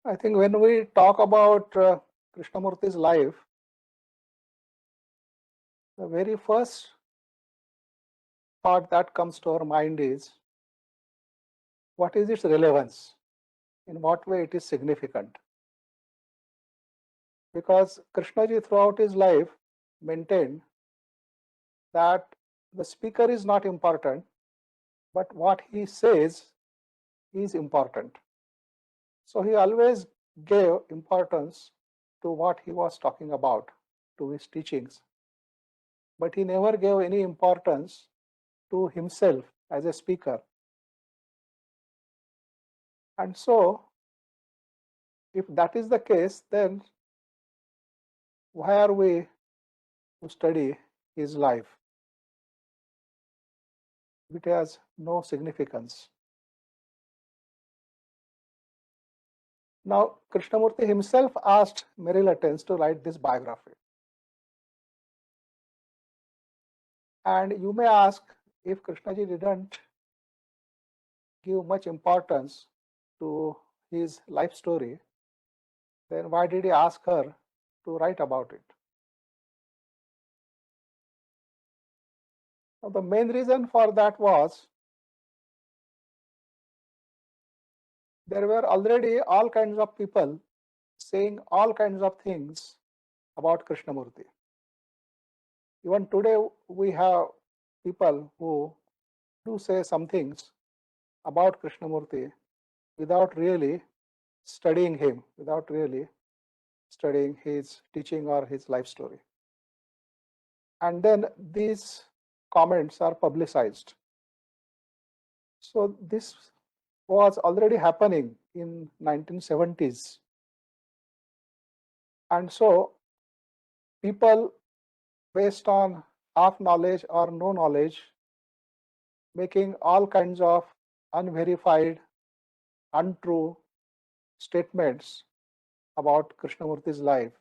I think when we talk about Krishnamurti's life, the very first thought that comes to our mind is, what is its relevance? In what way it is significant? Because Krishnaji throughout his life maintained that the speaker is not important, but what he says is important. So he always gave importance to what he was talking about, to his teachings. But he never gave any importance to himself as a speaker. And so, if that is the case, then why are we to study his life? It has no significance. Now, Krishnamurti himself asked Mary Latens to write this biography. And you may ask, if Krishnaji didn't give much importance to his life story, then why did he ask her to write about it? Now, the main reason for that was there were already all kinds of people saying all kinds of things about Krishnamurti. Even today, we have people who do say some things about Krishnamurti without really studying him, without really studying his teaching or his life story. And then these comments are publicized. So this was already happening in 1970s. And so people, based on half knowledge or no knowledge, making all kinds of unverified, untrue statements about Krishnamurti's life.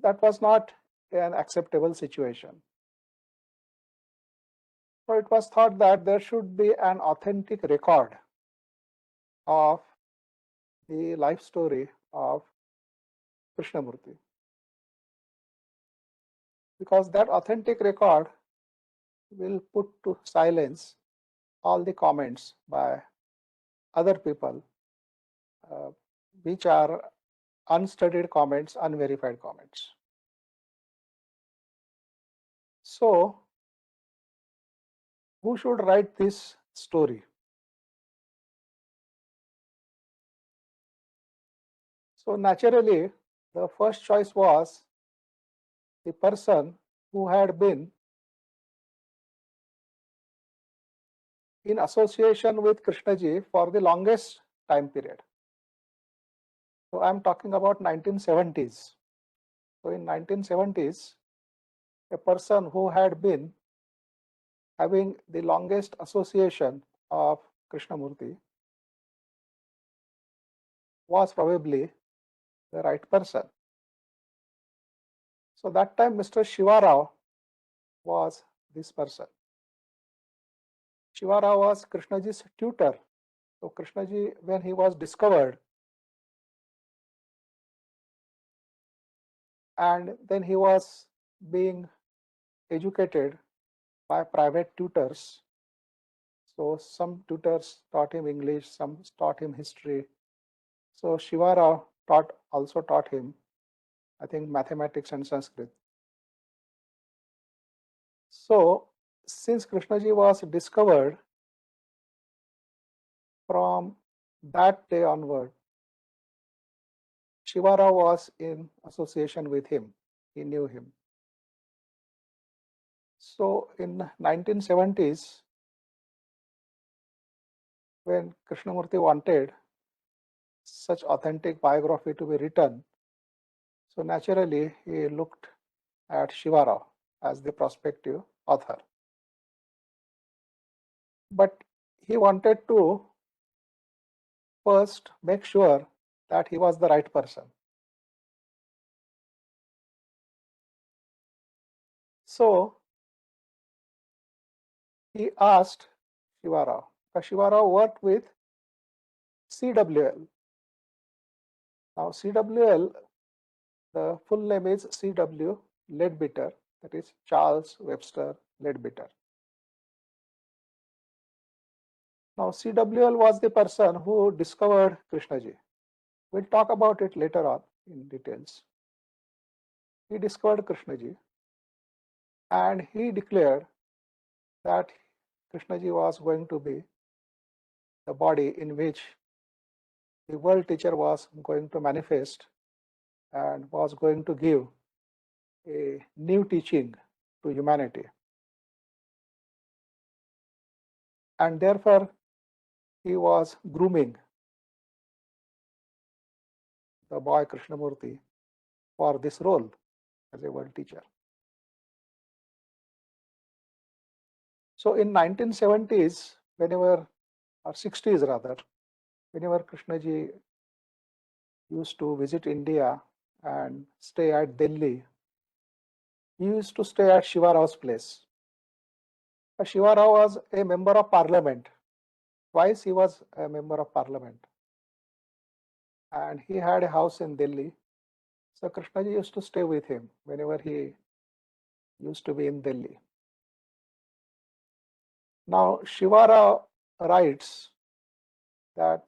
That was not an acceptable situation. So it was thought that there should be an authentic record of the life story of Krishnamurti, because that authentic record will put to silence all the comments by other people, which are unstudied comments, unverified comments. So, who should write this story? So, naturally, the first choice was the person who had been in association with Krishnaji for the longest time period. So, I am talking about 1970s. So, in 1970s, a person who had been having the longest association of Krishnamurti was probably the right person. So that time Mr. Shivarao was this person. Shivarao was Krishnaji's tutor. So Krishnaji, when he was discovered, and then he was being educated by private tutors. So some tutors taught him English, some taught him history. So Shivarao also taught him, I think, mathematics and Sanskrit. So since Krishnaji was discovered, from that day onward, Shivarao was in association with him. He knew him. So in 1970s, when Krishnamurti wanted such authentic biography to be written, so naturally he looked at Shivarao as the prospective author. But he wanted to first make sure that he was the right person. So he asked Shivarao. Shivarao worked with CWL. Now CWL, the full name is C.W. Leadbeater, that is Charles Webster Leadbeater. Now CWL was the person who discovered Krishnaji. We'll talk about it later on in details. He discovered Krishnaji and he declared that Krishnaji was going to be the body in which the world teacher was going to manifest and was going to give a new teaching to humanity. And therefore, he was grooming the boy Krishnamurti for this role as a world teacher. So in 1970s, whenever, or 60s rather, whenever Krishnaji used to visit India and stay at Delhi, he used to stay at Shiva Rao's place. Shiva Rao was a member of parliament. Twice he was a member of parliament. And he had a house in Delhi. So Krishnaji used to stay with him whenever he used to be in Delhi. Now Shiva Rao writes that,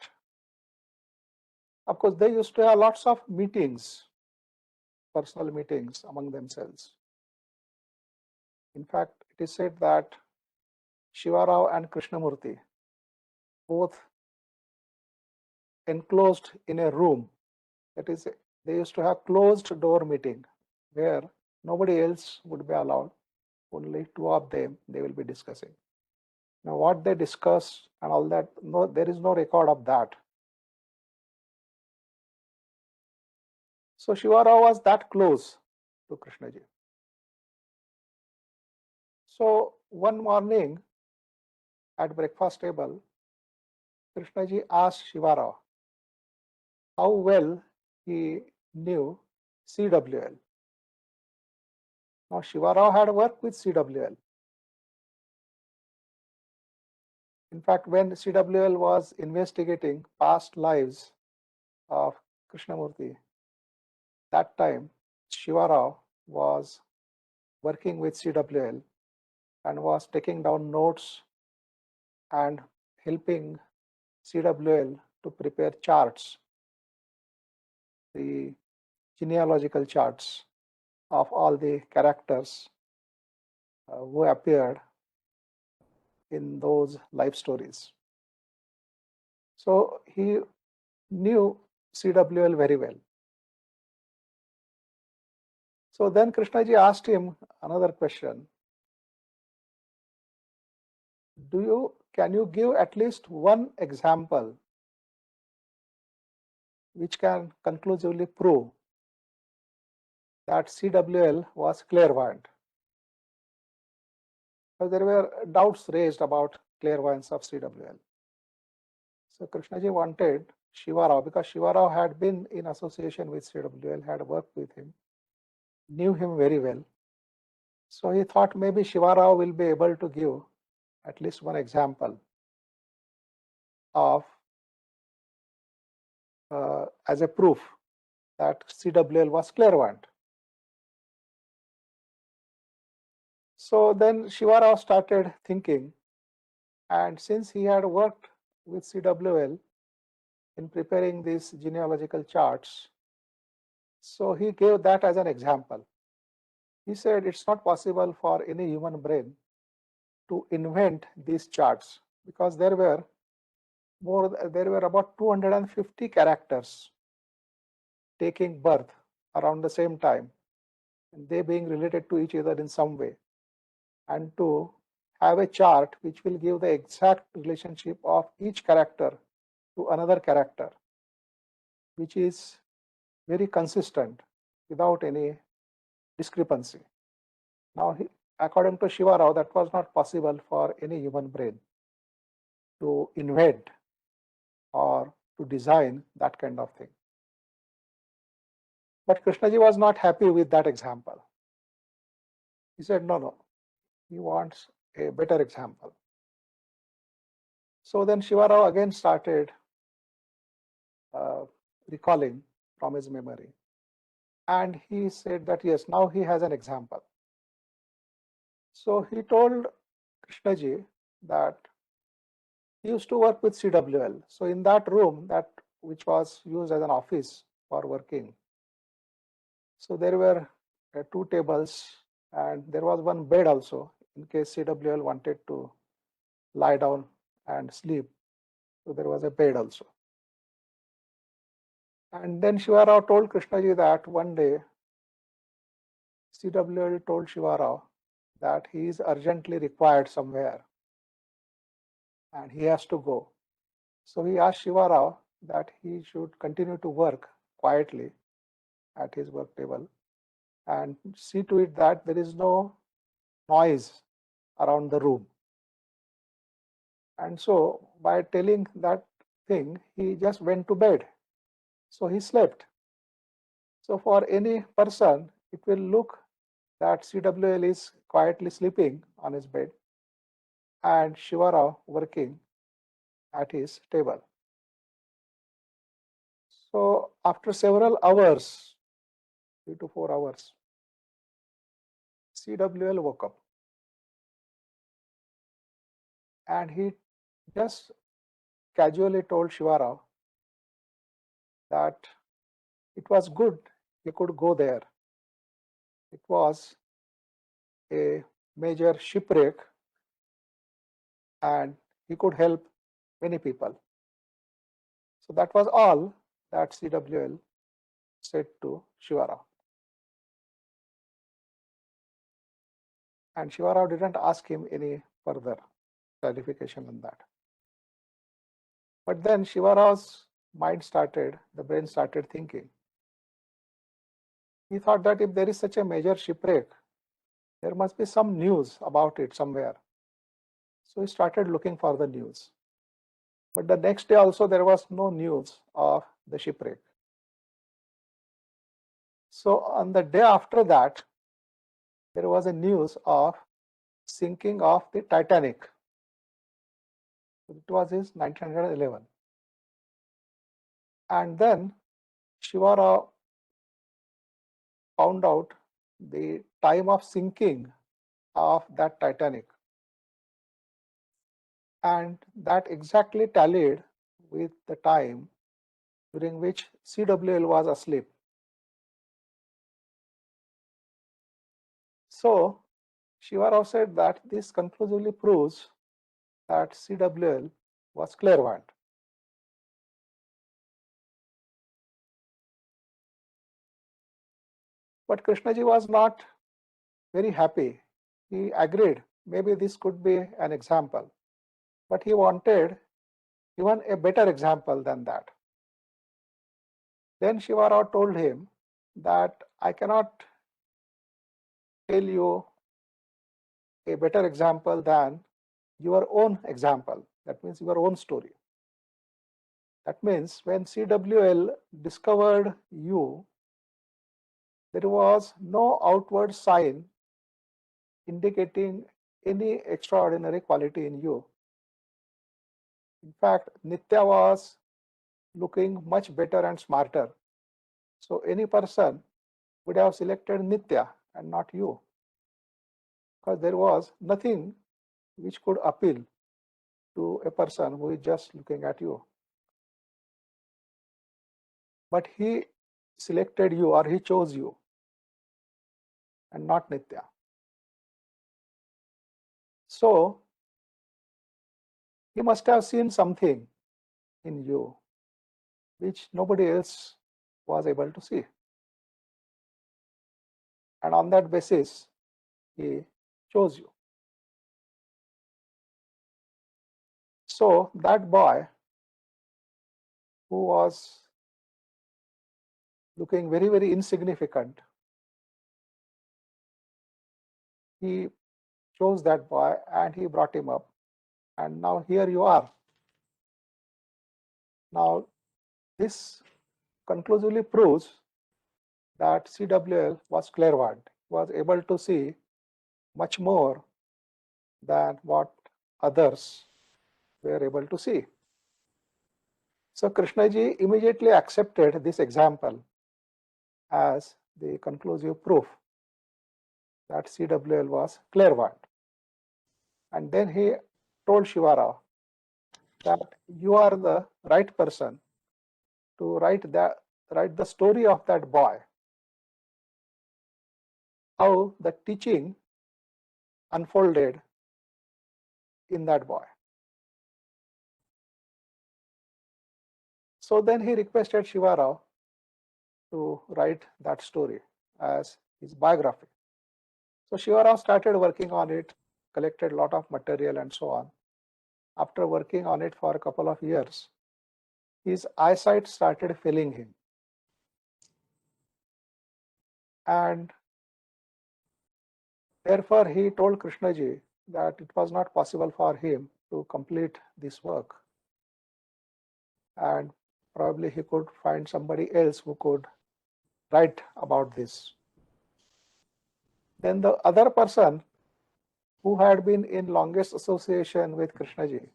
of course, they used to have lots of meetings, personal meetings among themselves. In fact, it is said that Shiva Rao and Krishnamurti both enclosed in a room. That is, they used to have closed door meeting where nobody else would be allowed. Only two of them they will be discussing. Now, what they discussed and all that, no, there is no record of that. So Shiva Rao was that close to Krishnaji. So one morning at breakfast table, Krishnaji asked Shiva Rao how well he knew CWL. Now Shiva Rao had worked with CWL. In fact, when CWL was investigating past lives of Krishnamurti, that time Shiva Rao was working with CWL and was taking down notes and helping CWL to prepare charts, the genealogical charts of all the characters who appeared in those life stories. So he knew CWL very well. So then Krishnaji asked him another question. Can you give at least one example which can conclusively prove that CWL was clairvoyant? So there were doubts raised about clairvoyance of CWL. So Krishnaji wanted Shiva Rao, because Shiva Rao had been in association with CWL, had worked with him, knew him very well. So he thought maybe Shiva Rao will be able to give at least one example of as a proof that CWL was clairvoyant. So then Shiva Rao started thinking, and since he had worked with CWL in preparing these genealogical charts, so he gave that as an example. He said it's not possible for any human brain to invent these charts, because there were about 250 characters taking birth around the same time, and they being related to each other in some way, and to have a chart which will give the exact relationship of each character to another character, which is very consistent without any discrepancy. Now, according to Shiva Rao, that was not possible for any human brain to invent or to design that kind of thing. But Krishnaji was not happy with that example. He said, no, he wants a better example. So then Shiva Rao again started recalling from his memory. And he said that yes, now he has an example. So he told Krishnaji that he used to work with CWL. So in that room, which was used as an office for working, so there were 2 tables and there was one bed also in case CWL wanted to lie down and sleep. So there was a bed also. And then Shiva Rao told Krishnaji that one day CWL told Shiva Rao that he is urgently required somewhere and he has to go. So he asked Shiva Rao that he should continue to work quietly at his work table and see to it that there is no noise around the room. And so by telling that thing, he just went to bed. So he slept. So for any person, it will look that CWL is quietly sleeping on his bed and Shiva Rao working at his table. So after several hours, 3 to 4 hours, CWL woke up and he just casually told Shiva Rao that it was good he could go there. It was a major shipwreck and he could help many people. So that was all that CWL said to Shiva Rao. And Shiva Rao didn't ask him any further clarification on that. But then Shiva Rao's the brain started thinking. He thought that if there is such a major shipwreck, there must be some news about it somewhere. So he started looking for the news. But the next day also there was no news of the shipwreck. So on the day after that, there was a news of sinking of the Titanic. It was in 1911. And then Shiva Rao found out the time of sinking of that Titanic. And that exactly tallied with the time during which CWL was asleep. So Shiva Rao said that this conclusively proves that CWL was clairvoyant. But Krishnaji was not very happy. He agreed maybe this could be an example, but he wanted even a better example than that. Then Shiva Rao told him that I cannot tell you a better example than your own example. That means your own story. That means when CWL discovered you, there was no outward sign indicating any extraordinary quality in you. In fact, Nitya was looking much better and smarter. So any person would have selected Nitya and not you, because there was nothing which could appeal to a person who is just looking at you. But he selected you, or he chose you and not Nitya. So he must have seen something in you which nobody else was able to see. And on that basis, he chose you. So that boy who was looking very, very insignificant, he chose that boy and he brought him up. And now here you are. Now this conclusively proves that CWL was clairvoyant, was able to see much more than what others were able to see. So Krishnaji immediately accepted this example as the conclusive proof that CWL was clairvoyant. And then he told Shivarao that you are the right person to write the story of that boy, how the teaching unfolded in that boy. So then he requested Shivarao to write that story as his biography. So Shivarao started working on it, collected a lot of material and so on. After working on it for a couple of years, his eyesight started failing him. And therefore, he told Krishnaji that it was not possible for him to complete this work. And probably he could find somebody else who could write about this. Then the other person who had been in longest association with Krishnaji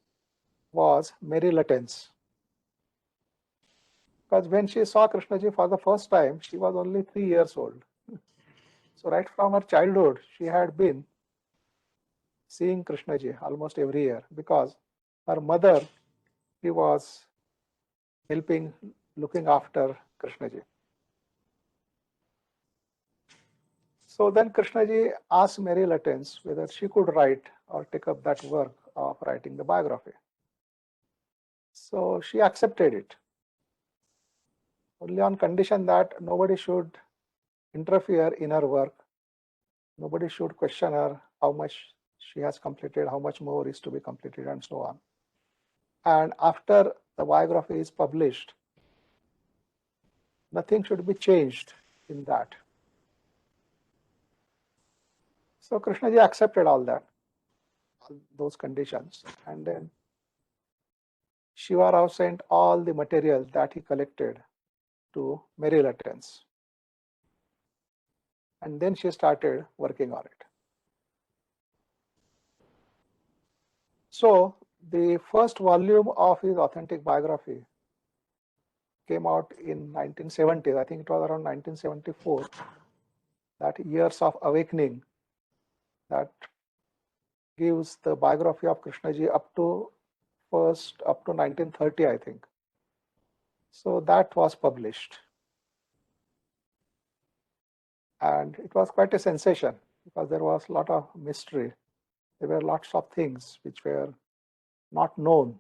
was Mary Latence. Because when she saw Krishnaji for the first time, she was only 3 years old. So right from her childhood, she had been seeing Krishnaji almost every year because her mother, she was helping, looking after Krishnaji. So then Krishnaji asked Mary Latence whether she could write or take up that work of writing the biography. So she accepted it, only on condition that nobody should interfere in her work. Nobody should question her how much she has completed, how much more is to be completed, and so on. And after the biography is published, nothing should be changed in that. So Krishnaji accepted all that, all those conditions, and then Shivarao sent all the material that he collected to Mary Latence. And then she started working on it. So the first volume of his authentic biography came out in 1970s. I think it was around 1974, that Years of Awakening, that gives the biography of Krishnaji up to 1930, I think. So that was published. And it was quite a sensation because there was a lot of mystery. There were lots of things which were not known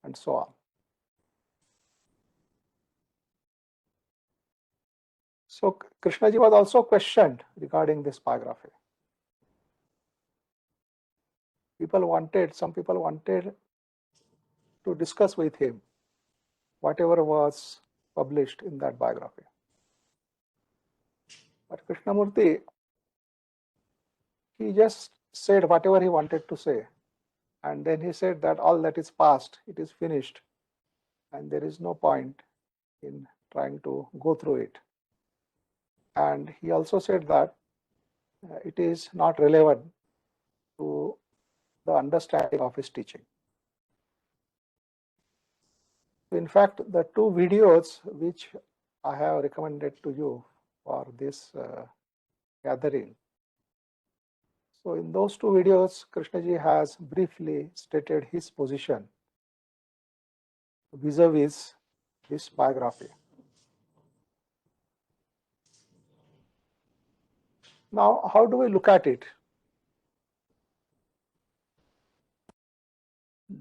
and so on. So Krishnaji was also questioned regarding this biography. Some people wanted to discuss with him whatever was published in that biography. But Krishnamurti, he just said whatever he wanted to say. And then he said that all that is past, it is finished, and there is no point in trying to go through it. And he also said that it is not relevant to the understanding of his teaching. In fact, the two videos which I have recommended to you for this gathering. So in those two videos, Krishnaji has briefly stated his position vis-a-vis this biography. Now, how do we look at it?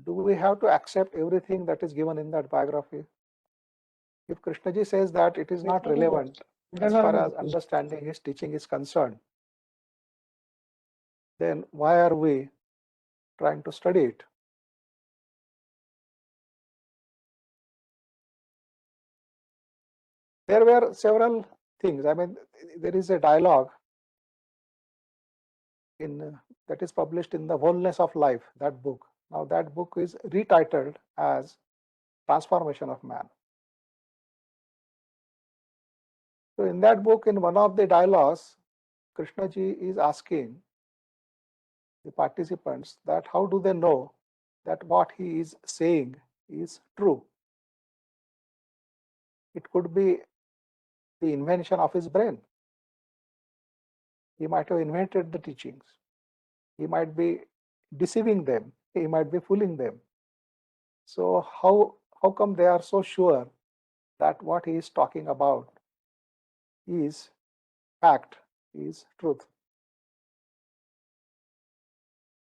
Do we have to accept everything that is given in that biography? If Krishnaji says that it is not relevant as far as understanding his teaching is concerned, then why are we trying to study it? There were several things. I mean, there is a dialogue that is published in The Wholeness of Life, that book. Now that book is retitled as Transformation of Man. So in that book, in one of the dialogues, Krishnaji is asking the participants that how do they know that what he is saying is true? It could be the invention of his brain. He might have invented the teachings. He might be deceiving them. He might be fooling them. So how come they are so sure that what he is talking about is fact, is truth?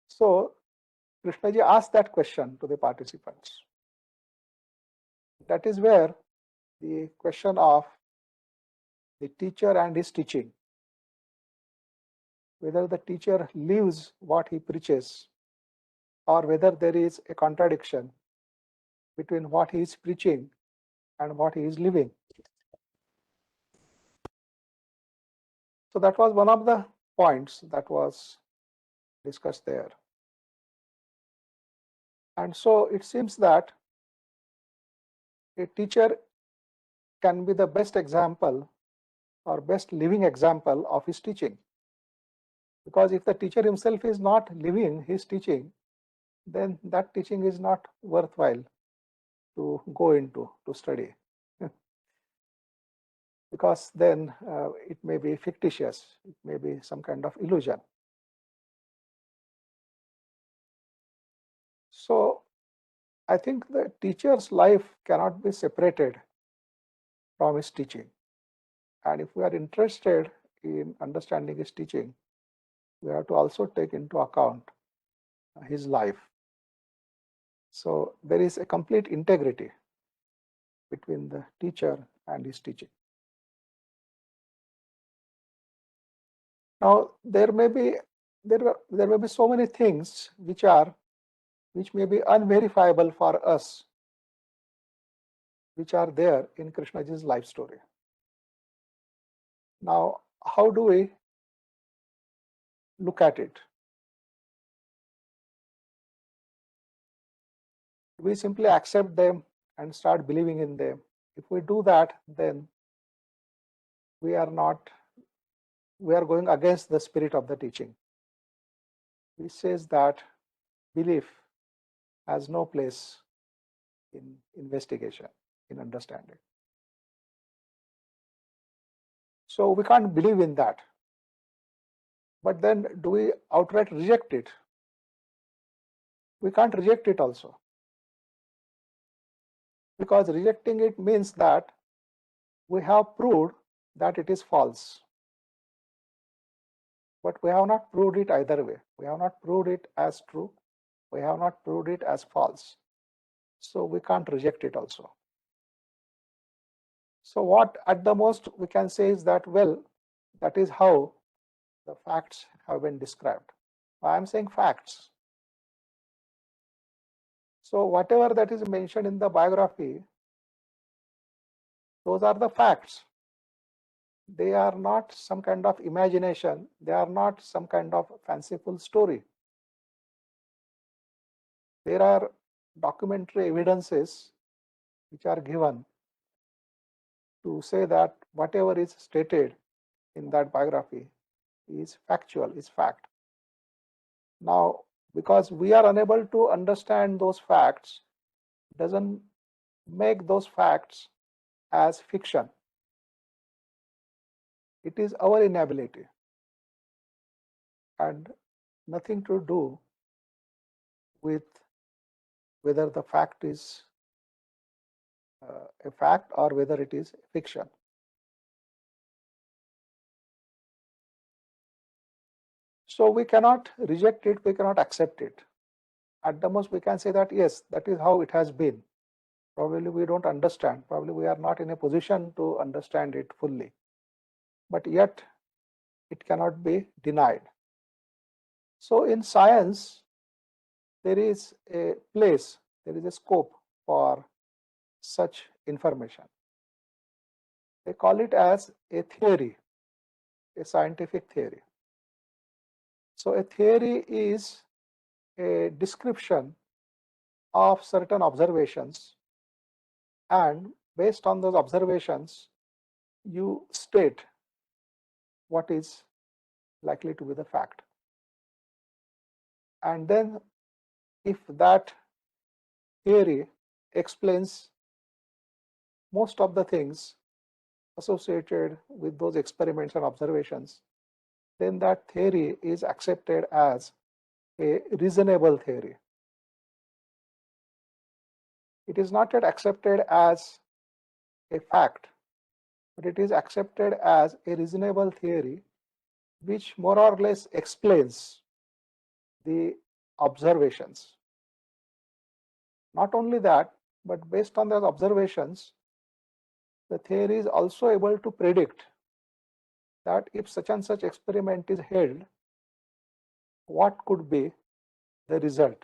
So Krishnaji asked that question to the participants. That is where the question of the teacher and his teaching, whether the teacher lives what he preaches or whether there is a contradiction between what he is preaching and what he is living. So that was one of the points that was discussed there. And so it seems that a teacher can be the best example or best living example of his teaching. Because if the teacher himself is not living his teaching, then that teaching is not worthwhile to go into, to study. Because then it may be fictitious, it may be some kind of illusion. So I think the teacher's life cannot be separated from his teaching. And if we are interested in understanding his teaching, we have to also take into account his life. So there is a complete integrity between the teacher and his teaching. Now there may be so many things which may be unverifiable for us, which are there in Krishnaji's life story. Now, how do we look at it? We simply accept them and start believing in them. If we do that, then we are going against the spirit of the teaching, which says that belief has no place in investigation, in understanding. So we can't believe in that. But then do we outright reject it? We can't reject it also. Because rejecting it means that we have proved that it is false. But we have not proved it either way. We have not proved it as true. We have not proved it as false. So we can't reject it also. So what at the most we can say is that, well, that is how the facts have been described. I am saying facts. So whatever that is mentioned in the biography, those are the facts. They are not some kind of imagination. They are not some kind of fanciful story. There are documentary evidences which are given to say that whatever is stated in that biography is factual, is fact. Now, because we are unable to understand those facts, doesn't make those facts as fiction. It is our inability and nothing to do with whether the fact is a fact or whether it is fiction. So we cannot reject it, we cannot accept it. At the most we can say that yes, that is how it has been. Probably we don't understand, probably we are not in a position to understand it fully. But yet it cannot be denied. So in science, there is a place, there is a scope for such information. They call it as a theory, a scientific theory. So a theory is a description of certain observations, and based on those observations, you state what is likely to be the fact. And then if that theory explains most of the things associated with those experiments and observations, then that theory is accepted as a reasonable theory. It is not yet accepted as a fact, but it is accepted as a reasonable theory which more or less explains the observations. Not only that, but based on those observations, the theory is also able to predict that if such and such experiment is held, what could be the result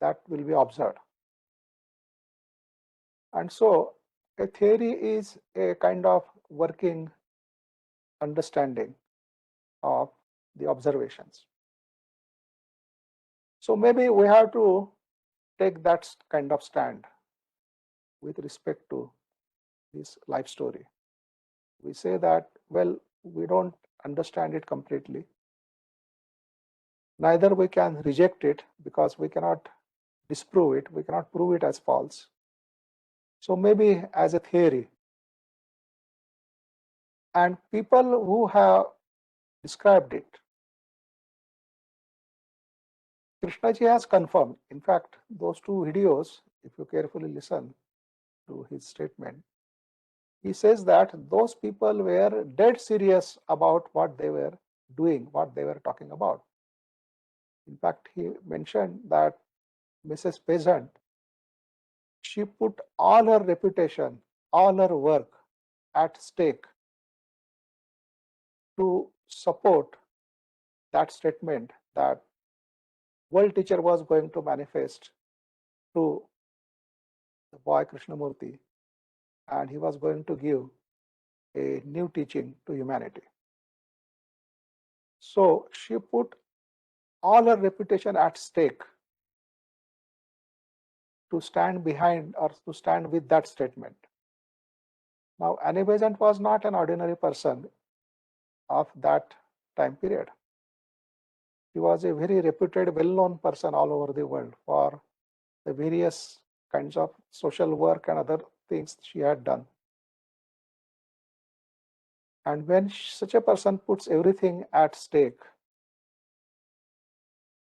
that will be observed. And so a theory is a kind of working understanding of the observations. So maybe we have to take that kind of stand with respect to this life story. We say that, well, we don't understand it completely. Neither we can reject it because we cannot disprove it. We cannot prove it as false. So maybe as a theory. And people who have described it, Krishnaji has confirmed. In fact, those two videos, if you carefully listen to his statement, he says that those people were dead serious about what they were doing, what they were talking about. In fact, he mentioned that Mrs. Peasant, she put all her reputation, all her work at stake to support that statement that world teacher was going to manifest through the boy Krishnamurti, and he was going to give a new teaching to humanity. So she put all her reputation at stake to stand behind or to stand with that statement. Now, Annie Besant was not an ordinary person of that time period. She was a very reputed, well-known person all over the world for the various kinds of social work and other things she had done. And when such a person puts everything at stake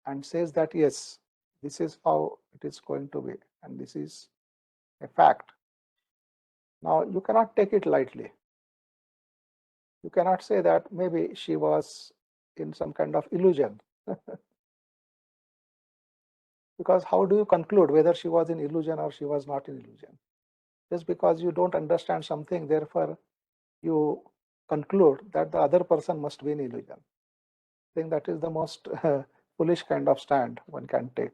and says that, yes, this is how it is going to be, and this is a fact, now you cannot take it lightly. You cannot say that maybe she was in some kind of illusion. Because how do you conclude whether she was in illusion or she was not in illusion? Just because you don't understand something, therefore you conclude that the other person must be in illusion. I think that is the most foolish kind of stand one can take.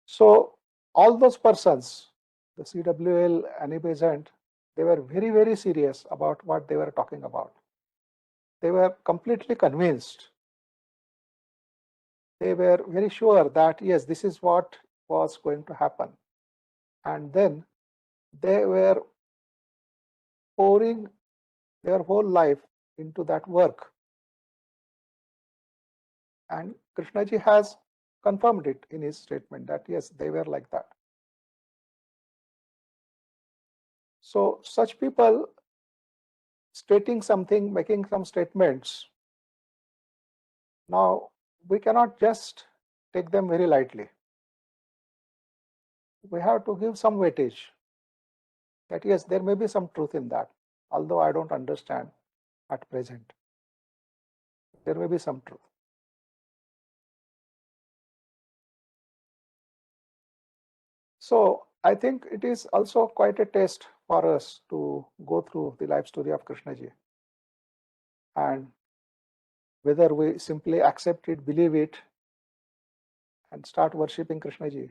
So all those persons, the CWL, Annie Besant, they were very, very serious about what they were talking about. They were completely convinced. They were very sure that, yes, this is what was going to happen. And then they were pouring their whole life into that work. And Krishnaji has confirmed it in his statement that, yes, they were like that. So such people stating something, making some statements, now we cannot just take them very lightly. We have to give some weightage that, yes, there may be some truth in that, although I don't understand at present. There may be some truth. So I think it is also quite a test for us to go through the life story of Krishnaji, and whether we simply accept it, believe it, and start worshipping Krishnaji,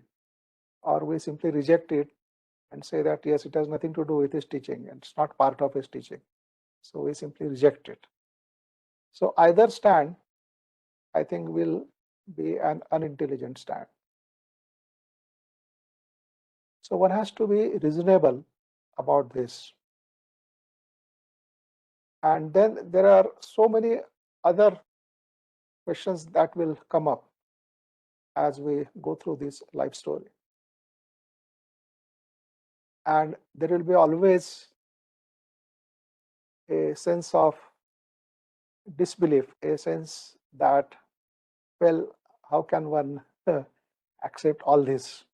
or we simply reject it and say that, yes, it has nothing to do with his teaching and it's not part of his teaching. So we simply reject it. So either stand, I think, will be an unintelligent stand. So one has to be reasonable about this. And then there are so many other questions that will come up as we go through this life story. and there will be always a sense of disbelief, a sense that, well, how can one accept all this?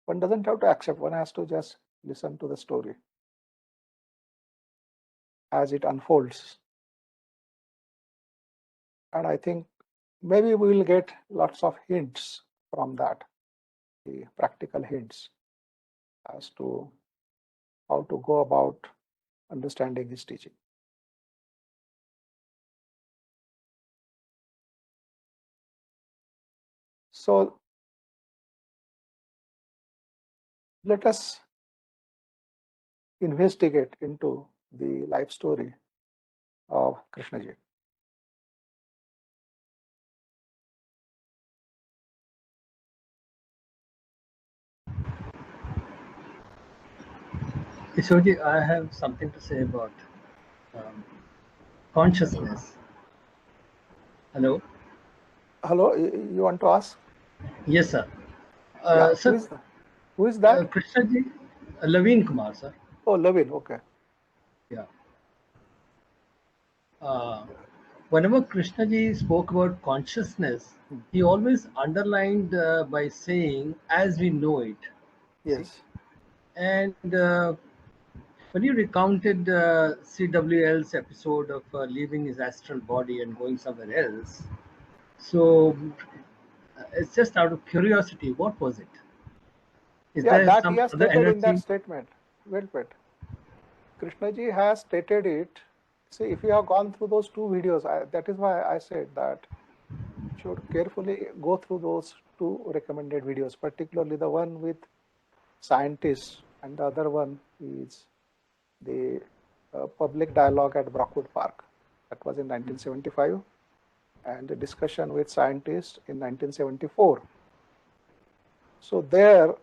One doesn't have to accept, one has to just listen to the story as it unfolds. And I think maybe we will get lots of hints from that, the practical hints as to how to go about understanding his teaching. So let us investigate into the life story of Krishnaji. Kishoji, I have something to say about consciousness. Hello? Hello, you want to ask? Yes, sir. Yeah, Sir, who is that? Krishnaji, Laveen Kumar, sir. Oh, Lavin, okay. Yeah. Whenever Krishnaji spoke about consciousness, he always underlined by saying, as we know it. See? Yes. And when you recounted CWL's episode of leaving his astral body and going somewhere else, so it's just out of curiosity, what was it? Is Yeah, there that he some has other stated in that energy? statement. Wait. Krishnaji has stated it. See, if you have gone through those two videos, that is why I said that you should carefully go through those two recommended videos, particularly the one with scientists, and the other one is the public dialogue at Brockwood Park. That was in 1975, and the discussion with scientists in 1974. So there,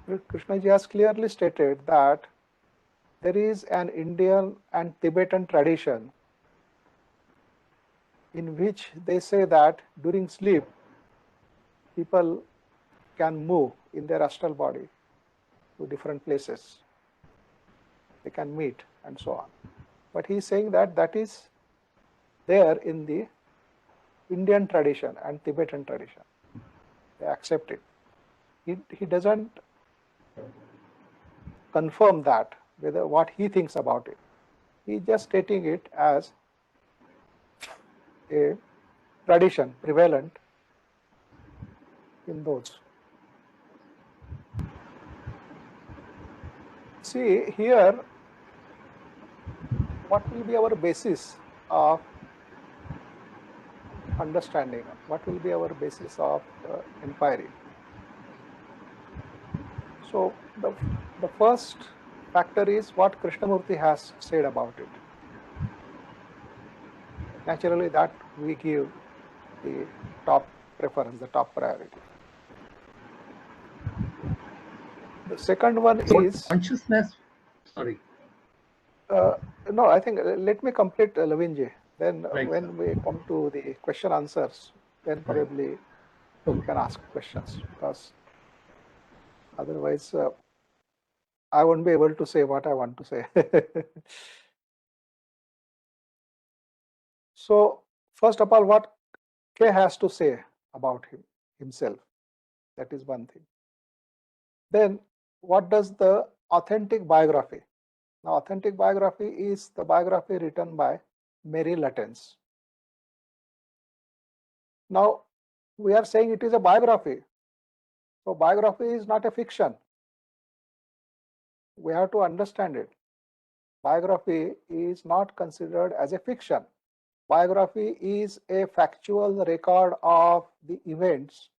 Krishnaji has clearly stated that there is an Indian and Tibetan tradition in which they say that during sleep, people can move in their astral body to different places. They can meet and so on. But he is saying that that is there in the Indian tradition and Tibetan tradition. They accept it. He doesn't confirm that, whether what he thinks about it. He is just stating it as a tradition prevalent in those. See here, what will be our basis of understanding? What will be our basis of inquiry? So the first factor is what Krishnamurti has said about it. Naturally, that we give the top preference, the top priority. The second one is consciousness. Sorry. no, I think let me complete Lavinji. Then Right, when sir. we come to the question answers, then Right. probably you Okay. can ask questions, because otherwise I won't be able to say what I want to say. So first of all, what K has to say about himself, that is one thing. Then what does the authentic biography? Now, authentic biography is the biography written by Mary Latens. Now, we are saying it is a biography. So biography is not a fiction. We have to understand it. Biography is not considered as a fiction. Biography is a factual record of the events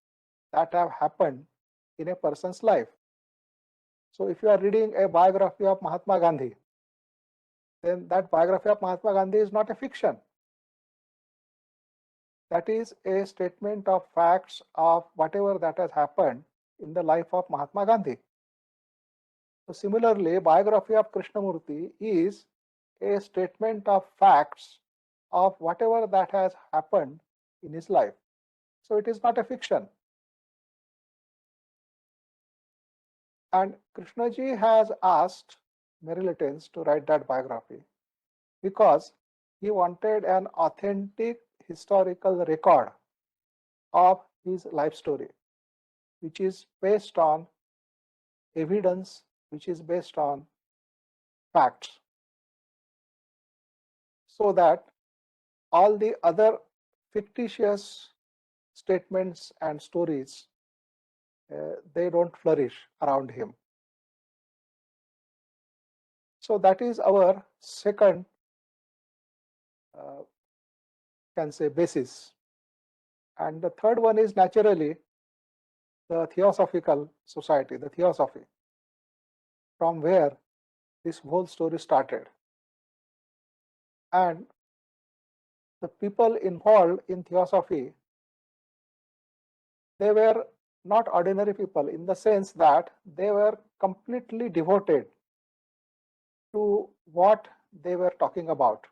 that have happened in a person's life. So if you are reading a biography of Mahatma Gandhi, then that biography of Mahatma Gandhi is not a fiction. That is a statement of facts of whatever that has happened in the life of Mahatma Gandhi. So similarly, biography of Krishnamurti is a statement of facts of whatever that has happened in his life. So it is not a fiction. And Krishnaji has asked Mary Littens to write that biography because he wanted an authentic historical record of his life story, which is based on evidence, which is based on facts, so that all the other fictitious statements and stories they don't flourish around him. So that is our second can say basis. And the third one is naturally the Theosophical Society, the Theosophy, from where this whole story started. And the people involved in Theosophy, they were not ordinary people in the sense that they were completely devoted to what they were talking about.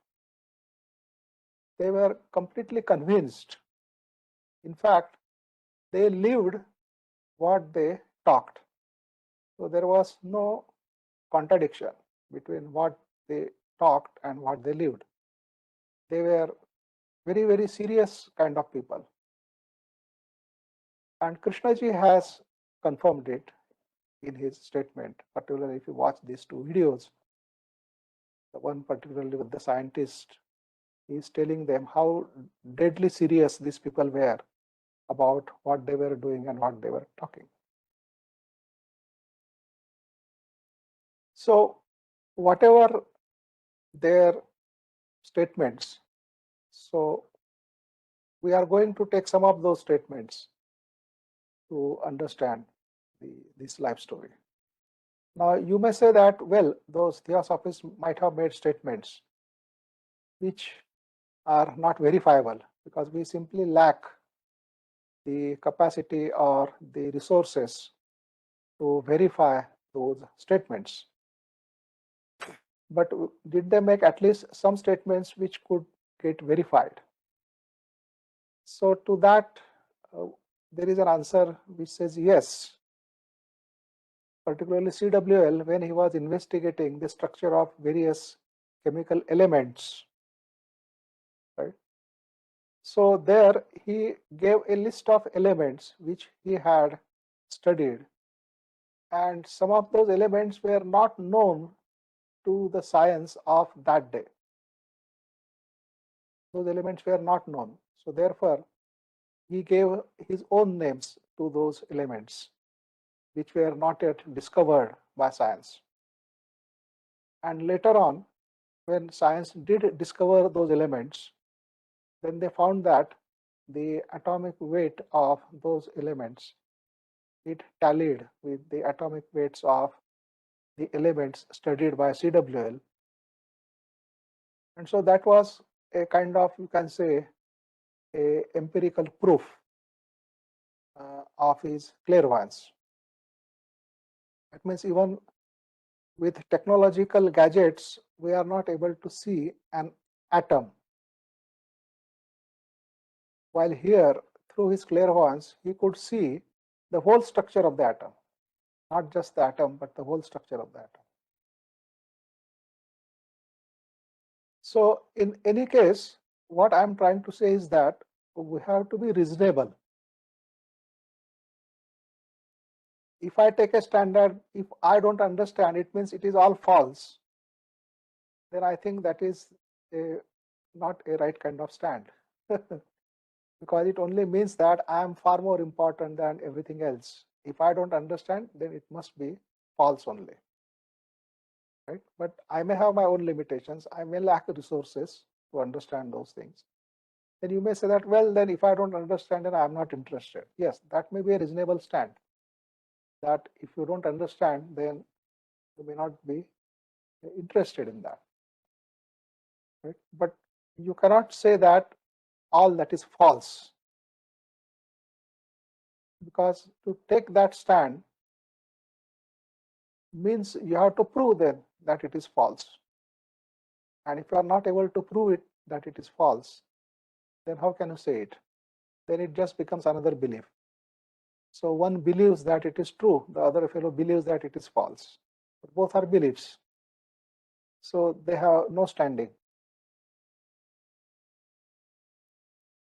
They were completely convinced. In fact, they lived what they talked. So there was no contradiction between what they talked and what they lived. They were very, very serious kind of people. And Krishnaji has confirmed it in his statement, particularly if you watch these two videos. The one particularly with the scientist, he is telling them how deadly serious these people were about what they were doing and what they were talking. So whatever their statements, so we are going to take some of those statements to understand this life story. Now you may say that, well, those theosophists might have made statements which are not verifiable because we simply lack the capacity or the resources to verify those statements. But did they make at least some statements which could get verified? So to that, there is an answer which says yes. Particularly CWL, when he was investigating the structure of various chemical elements, right? So there he gave a list of elements which he had studied, and some of those elements were not known to the science of that day. Those elements were not known. So therefore, he gave his own names to those elements which were not yet discovered by science. And later on, when science did discover those elements, then they found that the atomic weight of those elements, it tallied with the atomic weights of the elements studied by CWL. And so that was a kind of, you can say, a empirical proof of his clairvoyance. That means even with technological gadgets, we are not able to see an atom. While here, through his clairvoyance, he could see the whole structure of the atom, not just the atom, but the whole structure of the atom. So in any case, what I'm trying to say is that we have to be reasonable. If I take a standard, if I don't understand, it means it is all false, then I think that is not a right kind of stand. Because it only means that I am far more important than everything else. If I don't understand, then it must be false only. Right? But I may have my own limitations. I may lack resources to understand those things. Then you may say that, well, then if I don't understand, then I am not interested. Yes, that may be a reasonable stand. That if you don't understand, then you may not be interested in that. Right? But you cannot say that all that is false. Because to take that stand means you have to prove then that it is false. And if you are not able to prove it that it is false, then how can you say it? Then it just becomes another belief. So one believes that it is true, the other fellow believes that it is false. But both are beliefs. So they have no standing.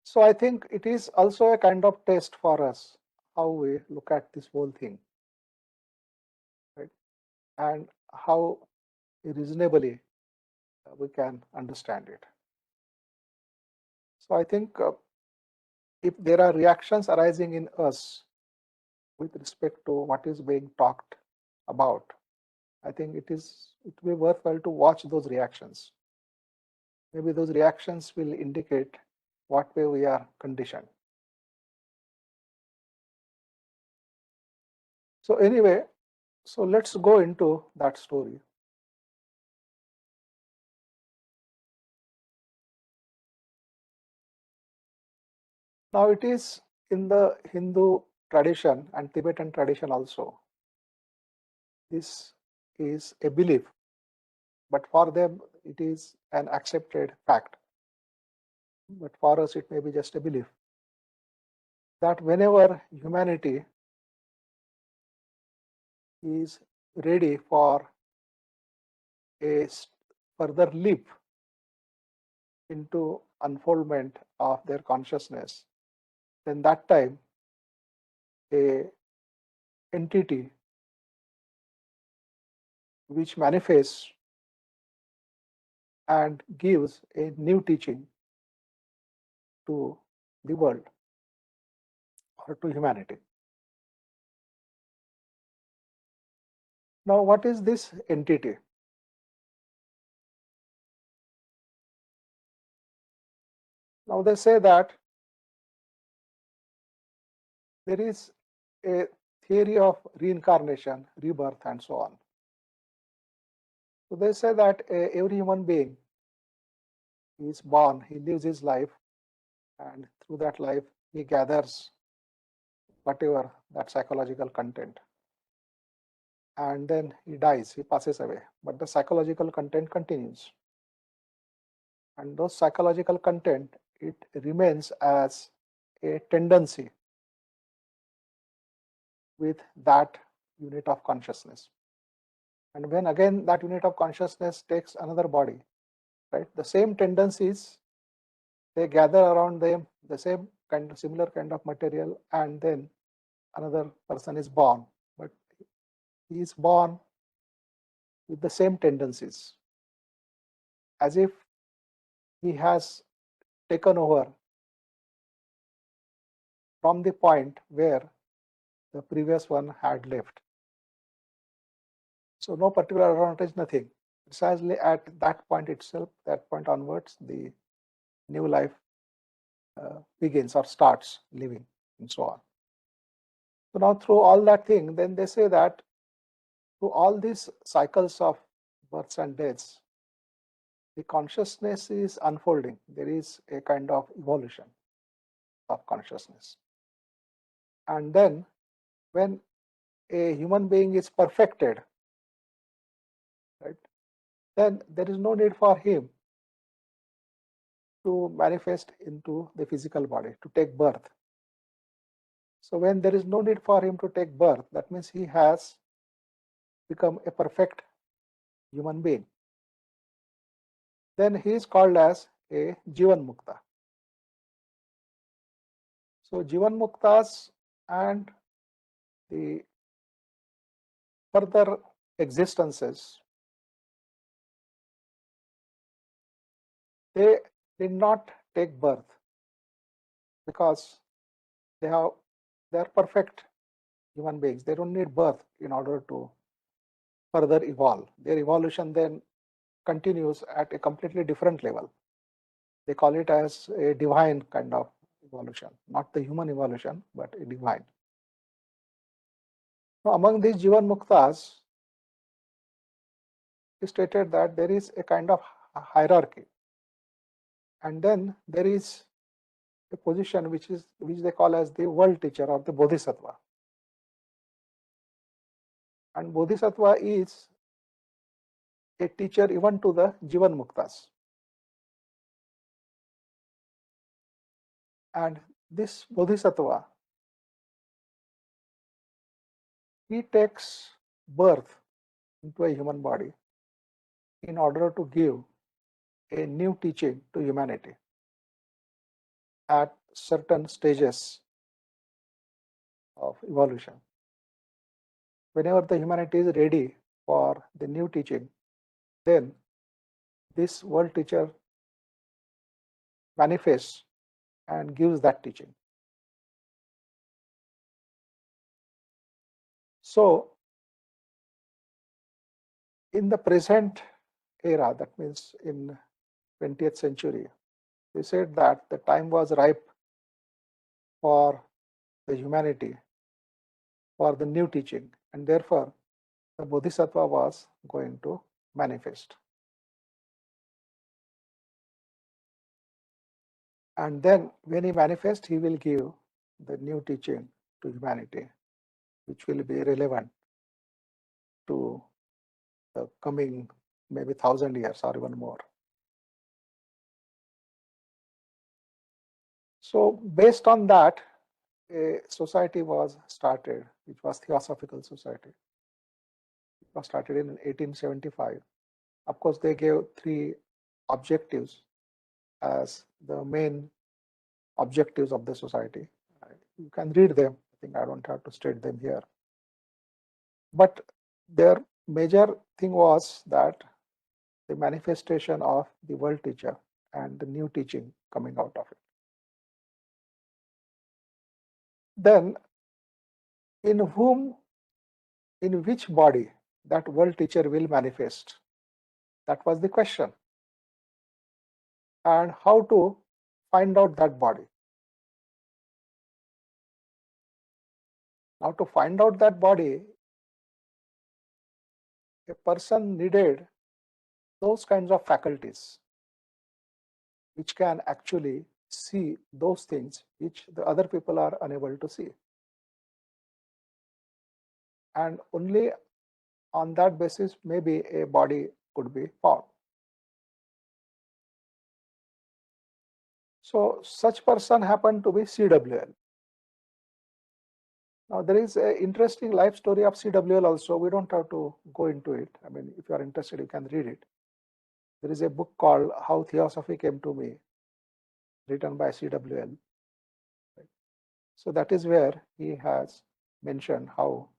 So I think it is also a kind of test for us how we look at this whole thing, right? And how reasonably we can understand it. So I think if there are reactions arising in us with respect to what is being talked about, I think it will be worthwhile to watch those reactions. Maybe those reactions will indicate what way we are conditioned. So anyway, so let's go into that story. Now it is in the Hindu tradition and Tibetan tradition also. This is a belief, but for them it is an accepted fact. But for us it may be just a belief that whenever humanity is ready for a further leap into unfoldment of their consciousness, then that time a entity which manifests and gives a new teaching to the world or to humanity. Now, what is this entity? Now, they say that there is a theory of reincarnation, rebirth, and so on. So, they say that every human being is born, he lives his life, and through that life, he gathers whatever that psychological content. And then he dies, he passes away, but the psychological content continues. And those psychological content, it remains as a tendency with that unit of consciousness. And when again that unit of consciousness takes another body, right, the same tendencies, they gather around them, the same kind of similar kind of material, and then another person is born, but he is born with the same tendencies, as if he has taken over from the point where the previous one had left. So no particular advantage, nothing. Precisely at that point itself, that point onwards, the new life begins or starts living, and so on. So now through all that thing, then they say that through all these cycles of births and deaths, the consciousness is unfolding. There is a kind of evolution of consciousness. And then when a human being is perfected, right, then there is no need for him to manifest into the physical body, to take birth. So when there is no need for him to take birth, that means he has become a perfect human being. Then he is called as a Jivan Mukta. So Jivan Muktas and the further existences, they did not take birth because they are perfect human beings. They don't need birth in order to further evolve. Their evolution then continues at a completely different level. They call it as a divine kind of evolution, not the human evolution, but a divine. Now, among these Jivan Muktas, it stated that there is a kind of hierarchy, and then there is a position which they call as the world teacher or the Bodhisattva. And Bodhisattva is a teacher even to the Jivan Muktas. And this Bodhisattva he takes birth into a human body in order to give a new teaching to humanity at certain stages of evolution. Whenever the humanity is ready for the new teaching, then this world teacher manifests and gives that teaching. So, in the present era, that means in 20th century, they said that the time was ripe for the humanity, for the new teaching, and therefore the Bodhisattva was going to manifest. And then when he manifests, he will give the new teaching to humanity, which will be relevant to the coming maybe 1,000 years or even more. So based on that, a society was started, which was Theosophical Society. It was started in 1875. Of course, they gave 3 objectives as the main objectives of the society. You can read them. I think I don't have to state them here. But their major thing was that the manifestation of the world teacher and the new teaching coming out of it. Then, in which body that world teacher will manifest? That was the question. And how to find out that body? Now, to find out that body, a person needed those kinds of faculties which can actually see those things which the other people are unable to see. And only on that basis, maybe a body could be found. So such person happened to be CWL. Now there is an interesting life story of CWL also. We don't have to go into it. I mean, if you are interested, you can read it. There is a book called How Theosophy Came to Me, written by CWL. So that is where he has mentioned how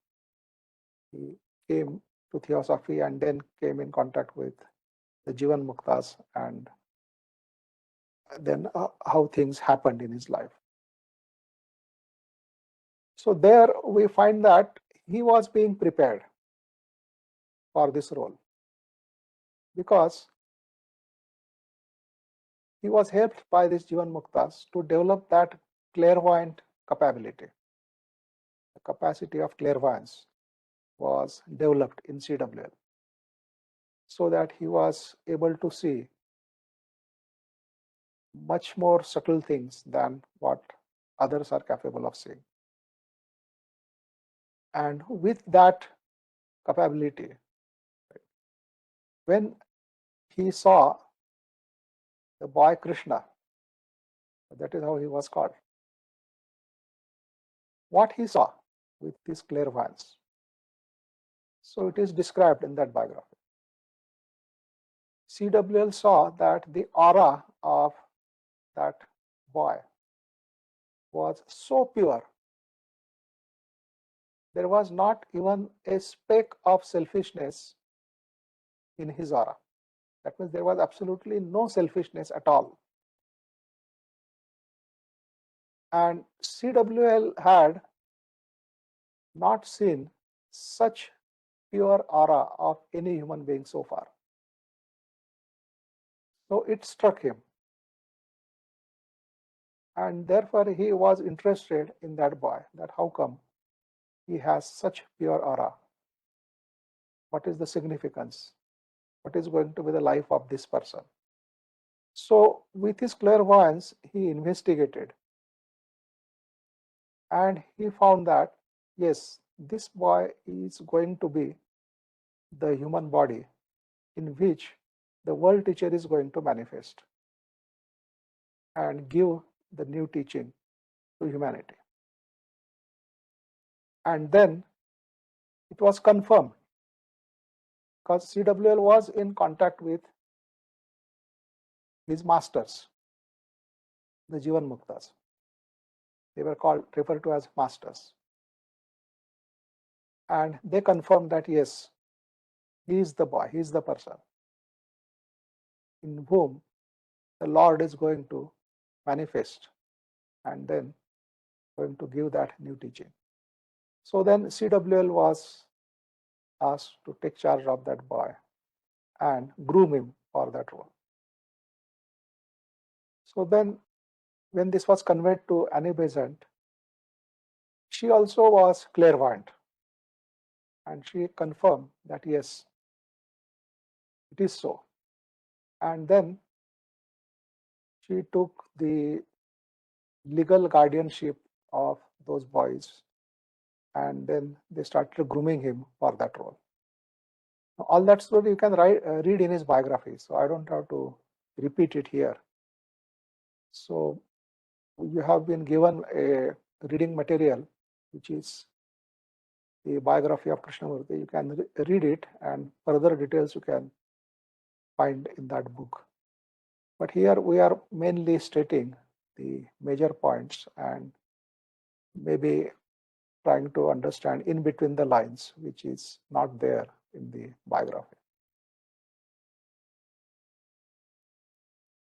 he came to Theosophy and then came in contact with the Jivan Muktas, and then how things happened in his life. So there we find that he was being prepared for this role because he was helped by these Jivan Muktas to develop that clairvoyant capability. The capacity of clairvoyance was developed in CWL so that he was able to see much more subtle things than what others are capable of seeing. And with that capability, when he saw the boy Krishna, that is how he was called, what he saw with this clairvoyance. So it is described in that biography. CWL saw that the aura of that boy was so pure. There was not even a speck of selfishness in his aura. That means there was absolutely no selfishness at all. And CWL had not seen such pure aura of any human being so far. So it struck him. And therefore he was interested in that boy, that how come he has such pure aura? What is the significance? What is going to be the life of this person? So with his clairvoyance, he investigated and he found that, yes, this boy is going to be the human body in which the world teacher is going to manifest and give the new teaching to humanity. And then it was confirmed because CWL was in contact with his masters, the Jivan Muktas. They were referred to as masters. And they confirmed that yes, he is the boy, he is the person in whom the Lord is going to manifest and then going to give that new teaching. So then CWL was asked to take charge of that boy and groom him for that role. So then when this was conveyed to Annie Besant, she also was clairvoyant and she confirmed that yes, it is so. And then she took the legal guardianship of those boys and then they started grooming him for that role. All that story you can read in his biography, so I don't have to repeat it here. So you have been given a reading material, which is the biography of Krishnamurti. You can read it and further details you can find in that book. But here we are mainly stating the major points and maybe trying to understand in between the lines, which is not there in the biography.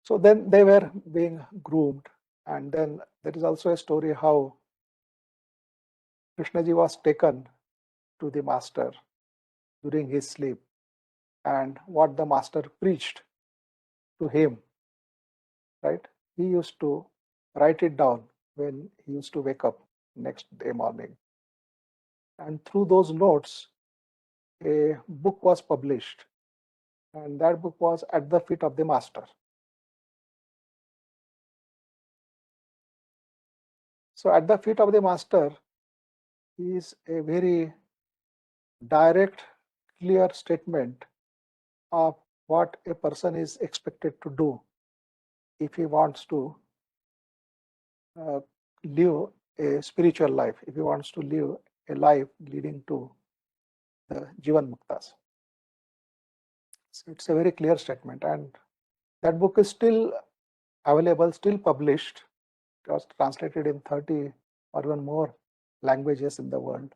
So then they were being groomed, and then there is also a story how Krishnaji was taken to the master during his sleep and what the master preached to him, right? He used to write it down when he used to wake up next day morning. And through those notes, a book was published, and that book was At the Feet of the Master. So At the Feet of the Master is a very direct, clear statement of what a person is expected to do if he wants to live a spiritual life, if he wants to live a life leading to the Jivan Muktas. So it's a very clear statement, and that book is still available, still published. It was translated in 30 or even more languages in the world,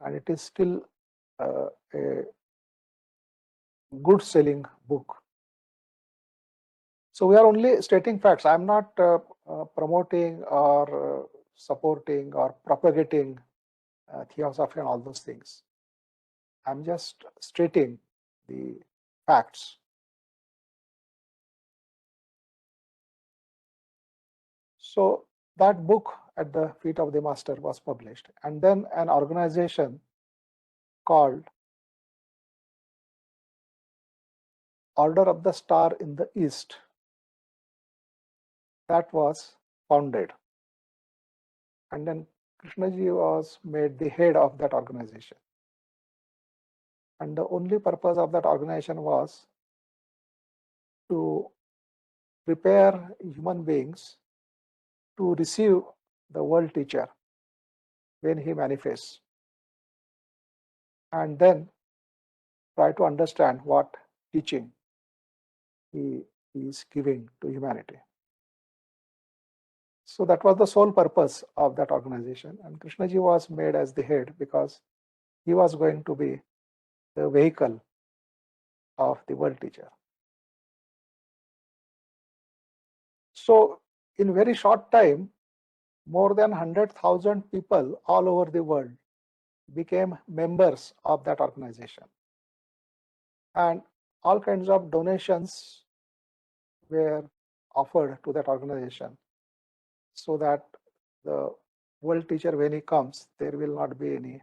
and it is still a good selling book. So we are only stating facts. I'm not promoting or supporting or propagating theosophy and all those things. I'm just stating the facts. So that book At the Feet of the Master was published, and then an organization called Order of the Star in the East, that was founded, and then Krishnaji was made the head of that organization. And the only purpose of that organization was to prepare human beings to receive the world teacher when he manifests, and then try to understand what teaching he is giving to humanity. So that was the sole purpose of that organization, and Krishnaji was made as the head because he was going to be the vehicle of the world teacher. So in very short time, more than 100,000 people all over the world became members of that organization, and all kinds of donations were offered to that organization so that the world teacher, when he comes, there will not be any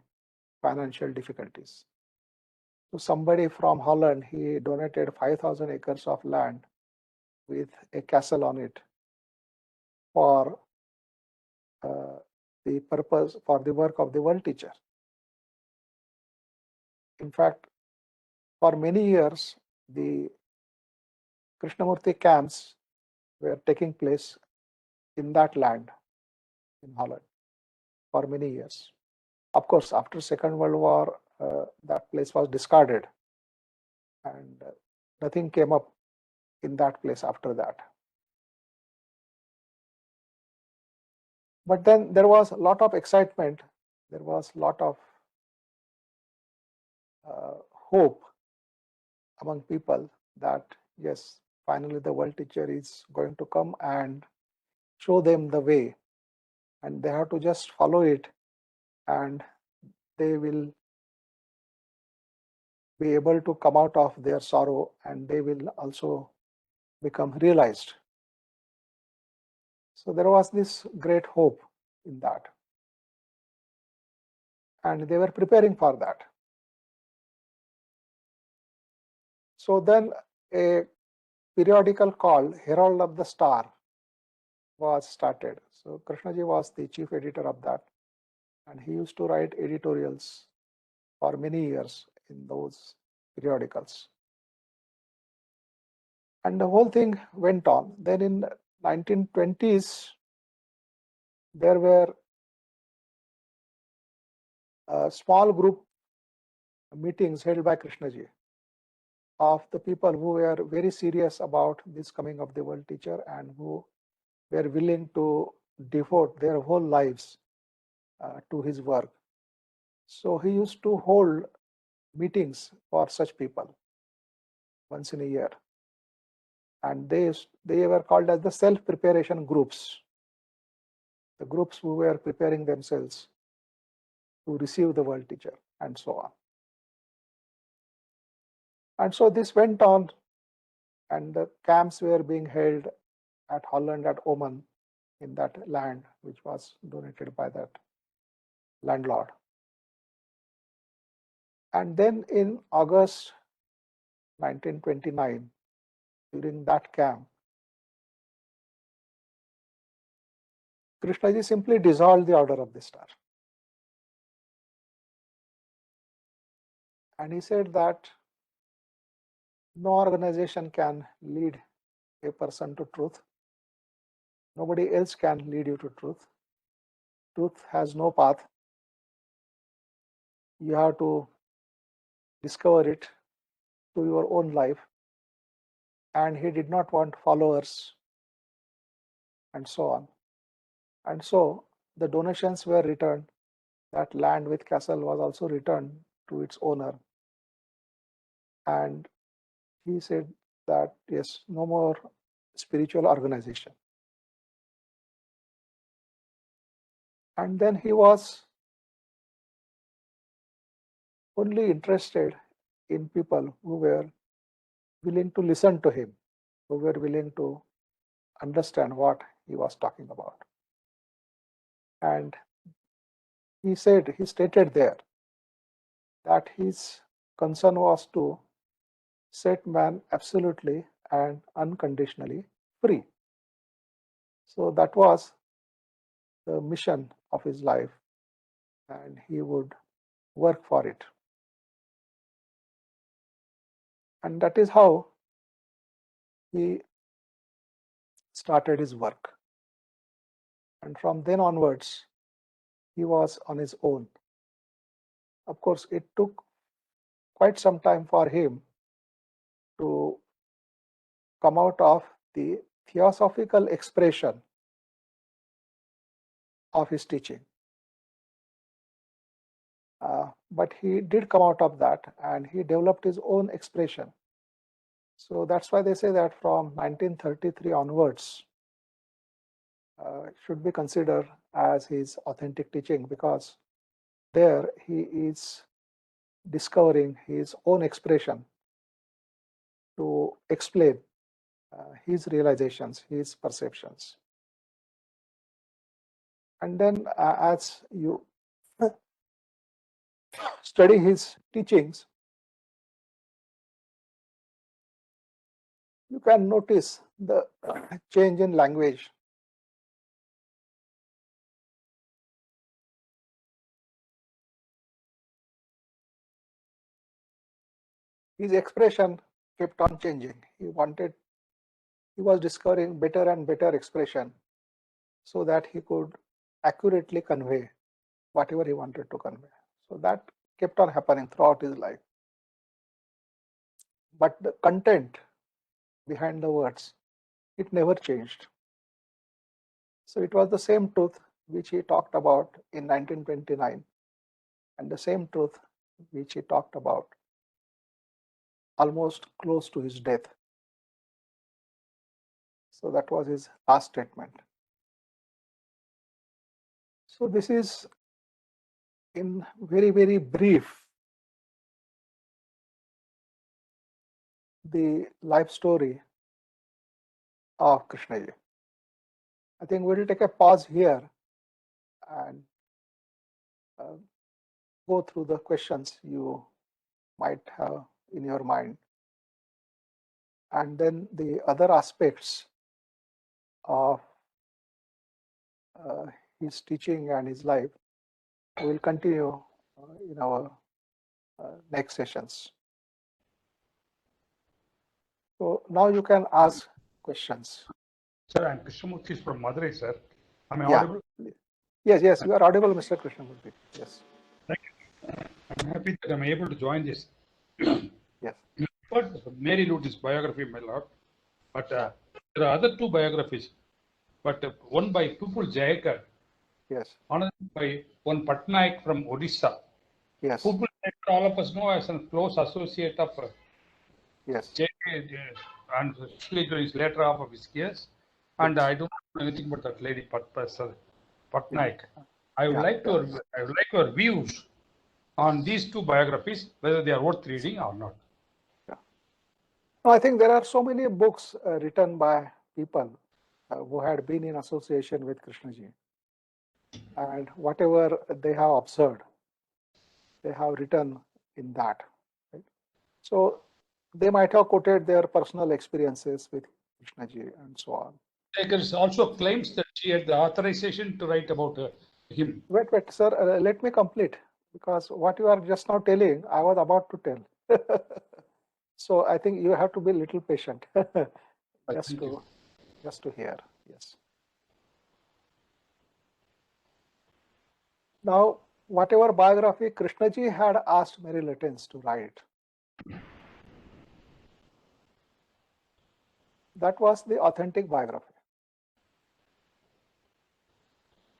financial difficulties. So somebody from Holland, he donated 5,000 acres of land with a castle on it for the purpose, for the work of the world teacher. In fact, for many years, the Krishnamurti camps were taking place in that land in Holland for many years. Of course, after Second World War, that place was discarded, and nothing came up in that place after that. But then there was a lot of excitement, there was a lot of hope among people that yes, finally the world teacher is going to come and show them the way, and they have to just follow it, and they will be able to come out of their sorrow, and they will also become realized. So there was this great hope in that, and they were preparing for that. So then a periodical called Herald of the Star was started. So Krishnaji was the chief editor of that, and he used to write editorials for many years in those periodicals. And the whole thing went on. Then in 1920s, there were a small group meetings held by Krishnaji of the people who were very serious about this coming of the world teacher and who were willing to devote their whole lives to his work. So he used to hold meetings for such people once in a year, and they were called as the self-preparation groups, the groups who were preparing themselves to receive the world teacher, and so on. And so this went on, and the camps were being held at Holland, at Oman, in that land which was donated by that landlord. And then in August 1929, during that camp, Krishnaji simply dissolved the Order of the Star. And he said that no organization can lead a person to truth. Nobody else can lead you to truth. Truth has no path. You have to discover it through your own life. And he did not want followers, and so on. And so the donations were returned. That land with castle was also returned to its owner. And he said that yes, no more spiritual organization. And then he was only interested in people who were willing to listen to him, who were willing to understand what he was talking about. And he stated there that his concern was to set man absolutely and unconditionally free. So that was the mission of his life, and he would work for it. And that is how he started his work. And from then onwards, he was on his own. Of course, it took quite some time for him to come out of the theosophical expression of his teaching. But he did come out of that, and he developed his own expression. So that's why they say that from 1933 onwards should be considered as his authentic teaching, because there he is discovering his own expression to explain his realizations, his perceptions. And then as you study his teachings, you can notice the change in language. His expression kept on changing. He was discovering better and better expression so that he could accurately convey whatever he wanted to convey. So that kept on happening throughout his life. But the content behind the words, it never changed. So it was the same truth which he talked about in 1929 and the same truth which he talked about almost close to his death. So that was his last statement. So this is in very, very brief the life story of Krishnaji. I think we'll take a pause here and go through the questions you might have in your mind. And then the other aspects of his teaching and his life will continue in our next sessions. So now you can ask questions. Sir, I'm Krishnamurti from Madurai, sir. Am I audible? Yes, you are audible, Mr. Krishnamurti. Yes. Thank you. I'm happy that I'm able to join this. Yes. But Mary Luty's biography, my lord. But there are other two biographies. But one by Tupul Jayakar. Yes. Another by one Patnaik from Odisha. Yes. Tupul Jayakar, all of us know as a close associate of Yes. JK, and actually is later half of his case. And Yes. I don't know anything about that lady Patnaik. Yeah. I would like your views on these two biographies, whether they are worth reading or not. Yeah. No, I think there are so many books written by people who had been in association with Krishnaji, and whatever they have observed, they have written in that. Right? So they might have quoted their personal experiences with Krishnaji and so on. There also claims that she had the authorization to write about him. Wait, sir, let me complete, because what you are just now telling, I was about to tell. So I think you have to be a little patient just to hear. Yes. Now, whatever biography Krishnaji had asked Mary Latens to write, that was the authentic biography.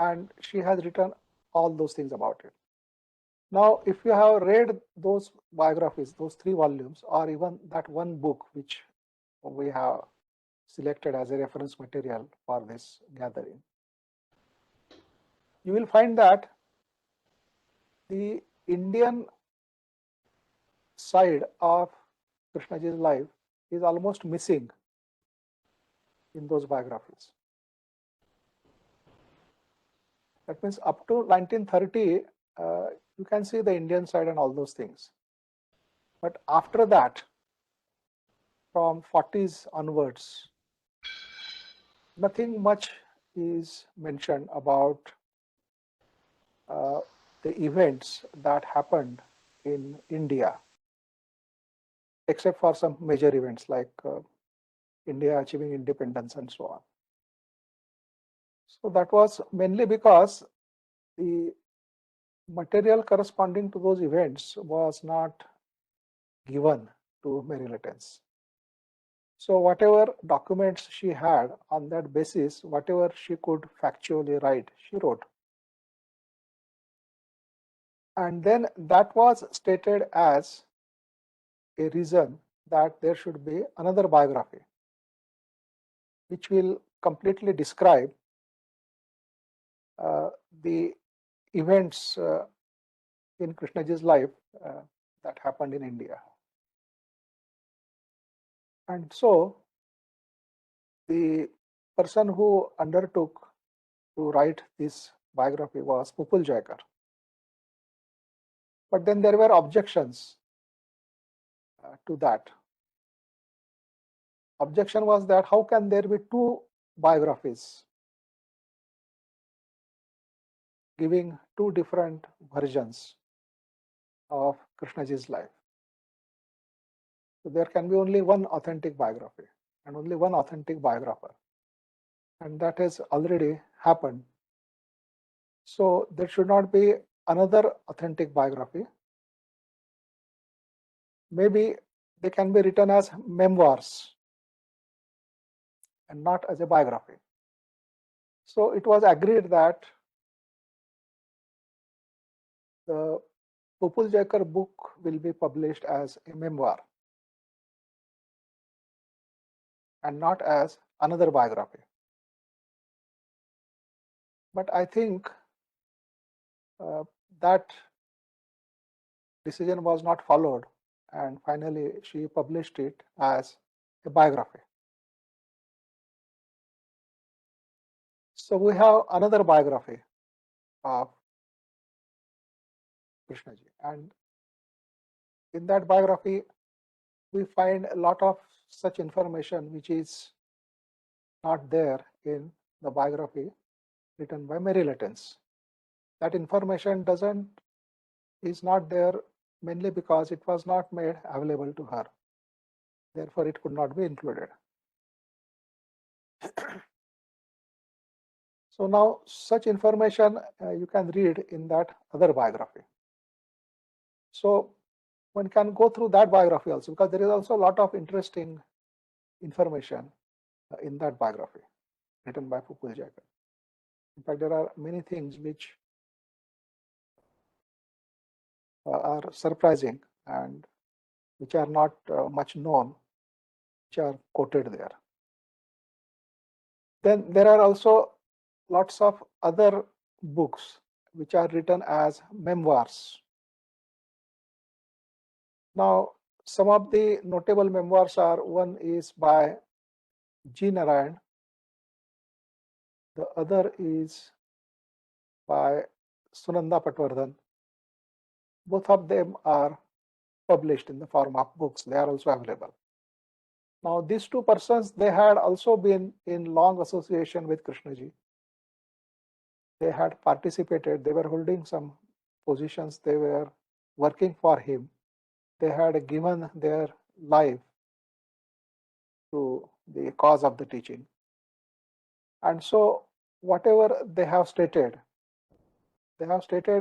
And she has written all those things about it. Now, if you have read those biographies, those 3 volumes, or even that one book which we have selected as a reference material for this gathering, you will find that the Indian side of Krishnaji's life is almost missing in those biographies. That means up to 1930, you can see the Indian side and all those things. But after that, from 40s onwards, nothing much is mentioned about the events that happened in India, except for some major events like India achieving independence and so on. So that was mainly because the material corresponding to those events was not given to Mary Latens. So whatever documents she had, on that basis, whatever she could factually write, she wrote. And then that was stated as a reason that there should be another biography, which will completely describe the events in Krishnaji's life that happened in India. And so the person who undertook to write this biography was Tupul Jayakar. But then there were objections to that. Objection was that how can there be 2 biographies giving 2 different versions of Krishnaji's life? So there can be only one authentic biography and only one authentic biographer. And that has already happened. So there should not be another authentic biography. Maybe they can be written as memoirs and not as a biography. So it was agreed that the Popul-Jaikar book will be published as a memoir and not as another biography. But I think that decision was not followed, and finally she published it as a biography. So we have another biography of Krishnaji, and in that biography we find a lot of such information which is not there in the biography written by Mary Latens. That information is not there mainly because it was not made available to her. Therefore, it could not be included. So now such information you can read in that other biography. So one can go through that biography also, because there is also a lot of interesting information in that biography written by Popul-Jaikar. In fact, there are many things which are surprising and which are not much known, which are quoted there. Then there are also lots of other books which are written as memoirs. Now, some of the notable memoirs are, one is by G. Narayan, the other is by Sunanda Patwardhan. Both of them are published in the form of books. They are also available. Now, these two persons, they had also been in long association with Krishnaji. They had participated, they were holding some positions, they were working for him. They had given their life to the cause of the teaching. And so whatever they have stated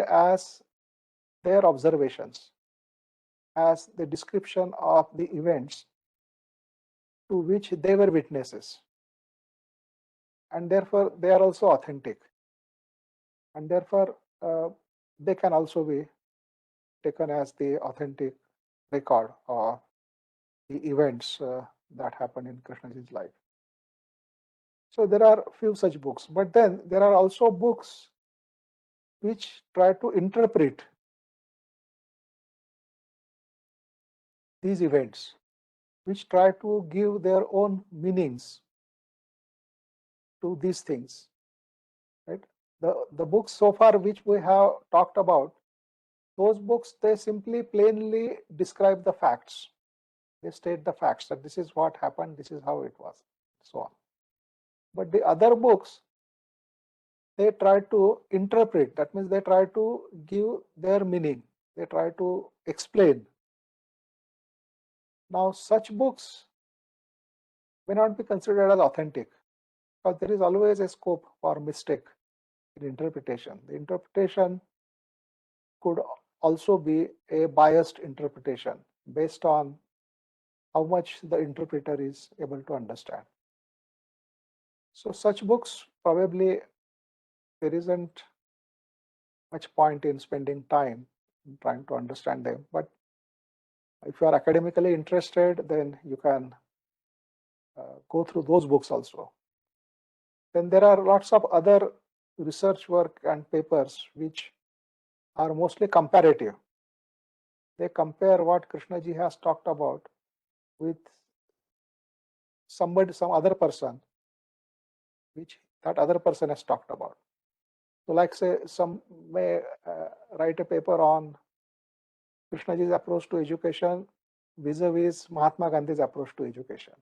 as their observations, as the description of the events to which they were witnesses. And therefore, they are also authentic. And therefore, they can also be taken as the authentic record of the events that happened in Krishnaji's life. So there are few such books, but then there are also books which try to interpret these events, which try to give their own meanings to these things. Right? The books so far which we have talked about, those books, they simply plainly describe the facts. They state the facts that this is what happened, this is how it was, so on. But the other books, they try to interpret, that means they try to give their meaning, they try to explain. Now, such books may not be considered as authentic, because there is always a scope for mistake in interpretation. The interpretation could also be a biased interpretation based on how much the interpreter is able to understand. So such books, probably there isn't much point in spending time in trying to understand them. But if you are academically interested, then you can go through those books also. Then there are lots of other research work and papers which are mostly comparative. They compare what Krishnaji has talked about with some other person, which that other person has talked about. So like say, some may write a paper on Krishnaji's approach to education vis-a-vis Mahatma Gandhi's approach to education,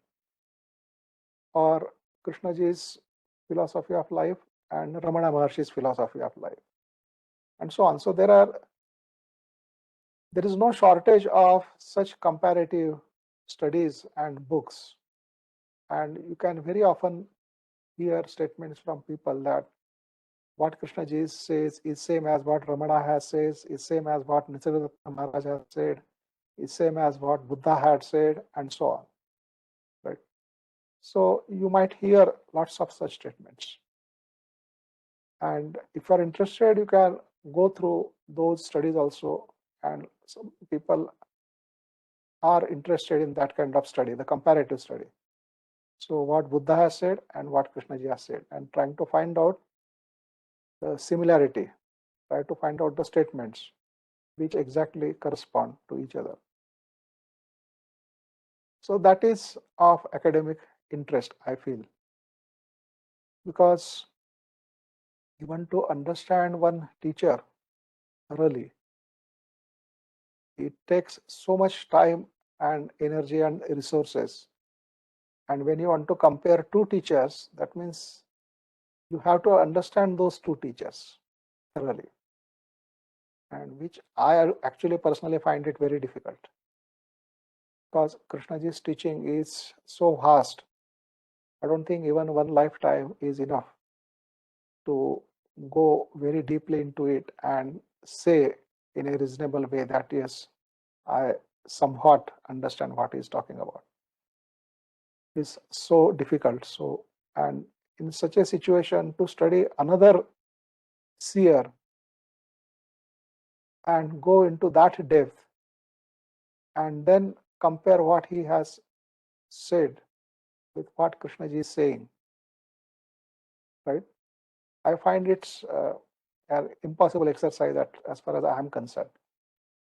or Krishnaji's philosophy of life and Ramana Maharshi's philosophy of life, and so on. So there is no shortage of such comparative studies and books, and you can very often hear statements from people that what Krishnaji says is same as what Ramana has says, is same as what Nisargadatta Maharaj has said, is same as what Buddha had said, and so on. Right? So you might hear lots of such statements. And if you are interested, you can go through those studies also. And some people are interested in that kind of study, the comparative study. So what Buddha has said and what Krishnaji has said, and trying to find out the similarity, try to find out the statements which exactly correspond to each other. So that is of academic interest, I feel, because even to understand one teacher thoroughly, it takes so much time and energy and resources. And when you want to compare two teachers, that means you have to understand those two teachers thoroughly, and which I actually personally find it very difficult, because Krishnaji's teaching is so vast. I don't think even one lifetime is enough to go very deeply into it and say in a reasonable way that yes, I somewhat understand what he's talking about. It's so difficult. So, and in such a situation, to study another seer and go into that depth and then compare what he has said with what Krishnaji is saying, right? I find it's an impossible exercise as far as I am concerned.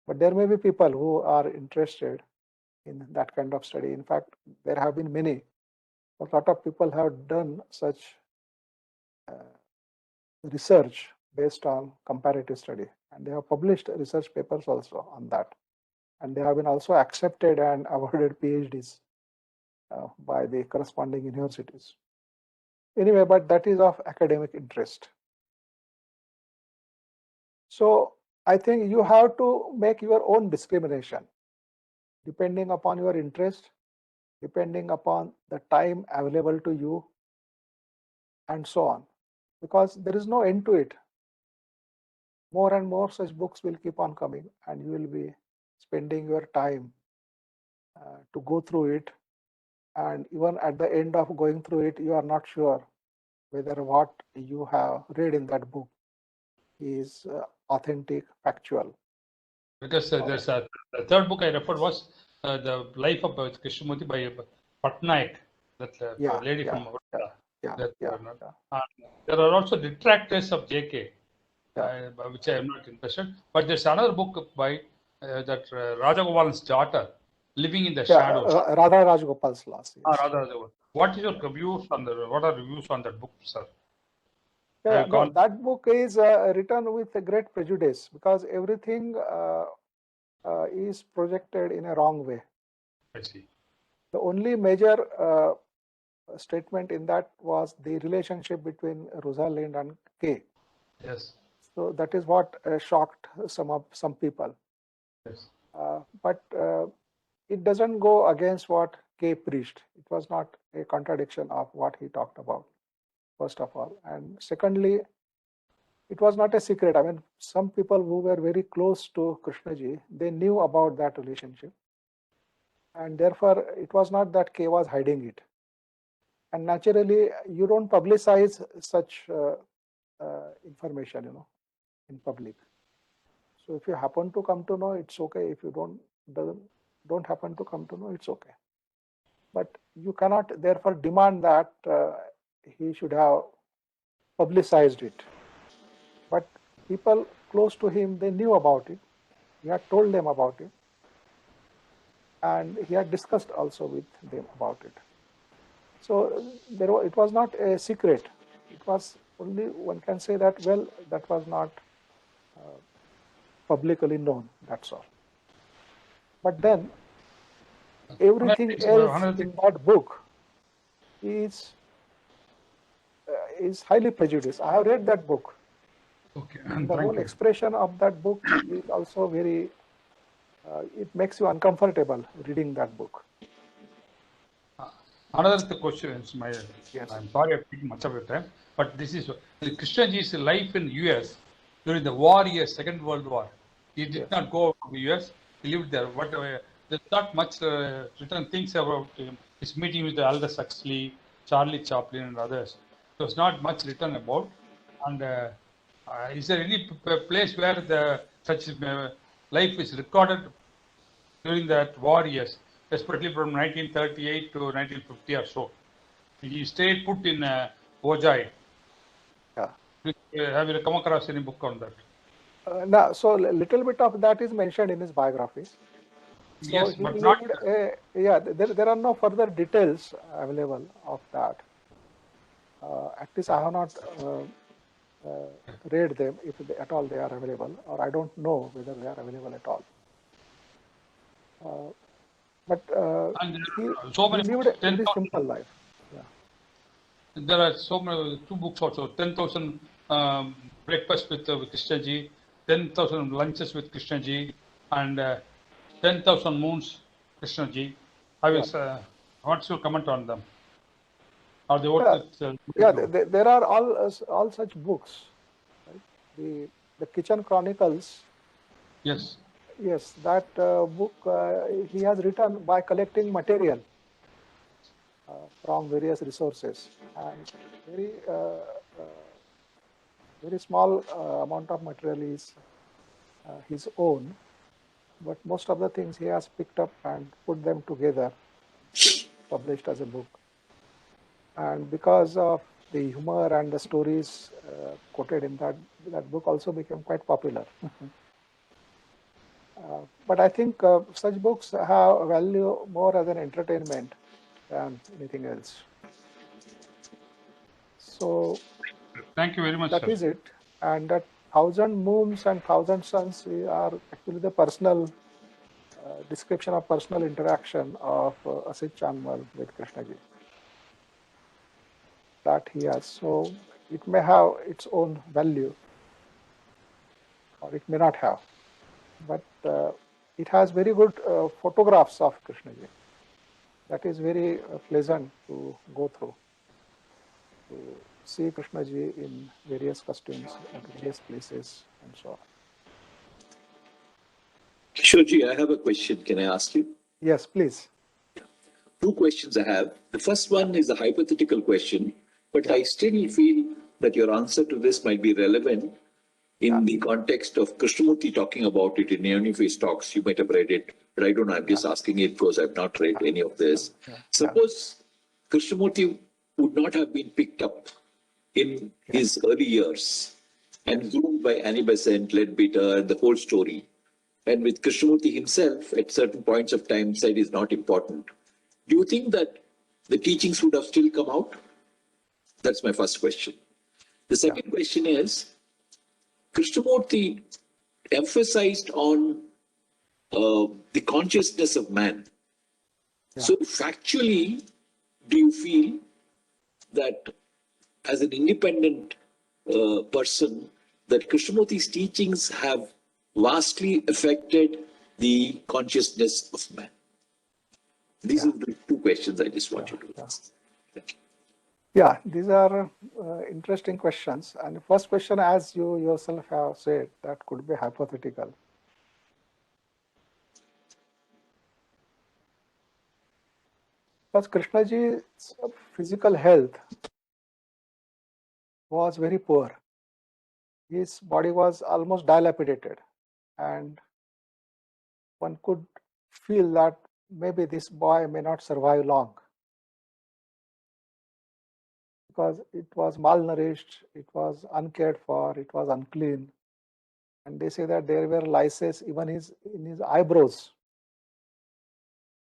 But there may be people who are interested in that kind of study. In fact, there have been many. A lot of people have done such research based on comparative study, and they have published research papers also on that. And they have been also accepted and awarded PhDs by the corresponding universities. Anyway, but that is of academic interest. So I think you have to make your own discrimination depending upon your interest, depending upon the time available to you, and so on, because there is no end to it. More and more such books will keep on coming, and you will be spending your time to go through it. And even at the end of going through it, you are not sure whether what you have read in that book is authentic, factual. Because there's the third book I referred was The Life of Krishnamurti by Patnaik, that lady from Odisha. There are also detractors of JK, which I am not interested. But there's another book by that Rajagopalan's daughter, Living in the Shadows. Radha Rajagopal's loss. Yes. What is your views on what are your views on that book, sir? No, that book is written with a great prejudice, because everything is projected in a wrong way. I see. The only major statement in that was the relationship between Rosalind and K. Yes. So that is what shocked some people. Yes. But it doesn't go against what K preached. It was not a contradiction of what he talked about, first of all. And secondly, it was not a secret. I mean, some people who were very close to Krishnaji, they knew about that relationship. And therefore, it was not that K was hiding it. And naturally, you don't publicize such information, in public. So if you happen to come to know, it's okay. If you don't happen to come to know, it's okay. But you cannot therefore demand that he should have publicized it. But people close to him, they knew about it. He had told them about it. And he had discussed also with them about it. So it was not a secret. It was only, one can say that, well, that was not publicly known, that's all. But then everything else in that book is highly prejudiced. I have read that book. Okay. And the whole expression of that book is also very, it makes you uncomfortable reading that book. Another question is Yes. I'm sorry I'm taking much of your time, but this is Krishnaji's life in US during the war years, Second World War. He did not go to the US. He lived there. But there's not much written things about him. His meeting with the Aldous Huxley, Charlie Chaplin, and others. There was not much written about. And is there any place where the such life is recorded during that war years, especially from 1938 to 1950 or so? He stayed put in Ojai. Yeah. Have you come across any book on that? No, so a little bit of that is mentioned in his biography. So Yes, he but lived, not. yeah, there are no further details available of that. At least I have not read them, if they, at all they are available, or I don't know whether they are available at all. But he lived a very simple life. Yeah. There are so many, two books also, 10,000 breakfasts with Krishnaji, 10,000 lunches with Krishnaji, and 10,000 moons Krishnaji. What's your comment on them? Are they worth it? Yeah, there are all such books. Right? The Kitchen Chronicles. Yes. Yes, that book he has written by collecting material from various resources, and very small amount of material is his own, but most of the things he has picked up and put them together, published as a book. And because of the humor and the stories quoted in that book also became quite popular. But I think such books have value more as an entertainment than anything else. So thank you very much, that sir. is it. And that 1,000 moons and 1,000 suns are actually the personal description of personal interaction of Asit Chanmal with Krishnaji that he has. So it may have its own value, or it may not have, but it has very good photographs of Krishnaji. That is very pleasant to go through, to see Krishnaji in various costumes at various places and so on. Kishorji, I have a question. Can I ask you? Yes, please. Two questions I have. The first one is a hypothetical question, but I still feel that your answer to this might be relevant in the context of Krishnamurti talking about it in any of his talks. You might have read it, but I don't know. I'm just asking it because I've not read any of this. Suppose Krishnamurti would not have been picked up in his early years and groomed by Annie Besant, Leadbeater, and the whole story. And with Krishnamurti himself, at certain points of time, said is not important. Do you think that the teachings would have still come out? That's my first question. The second question is, Krishnamurti emphasized on the consciousness of man. So factually, do you feel that as an independent person, that Krishnamurti's teachings have vastly affected the consciousness of man? These are the two questions I just want you to ask. Thank you. Yeah, these are interesting questions. And the first question, as you yourself have said, that could be hypothetical. Because Krishnaji's physical health was very poor. His body was almost dilapidated, and one could feel that maybe this boy may not survive long, because it was malnourished, it was uncared for, it was unclean. And they say that there were lices even in his eyebrows.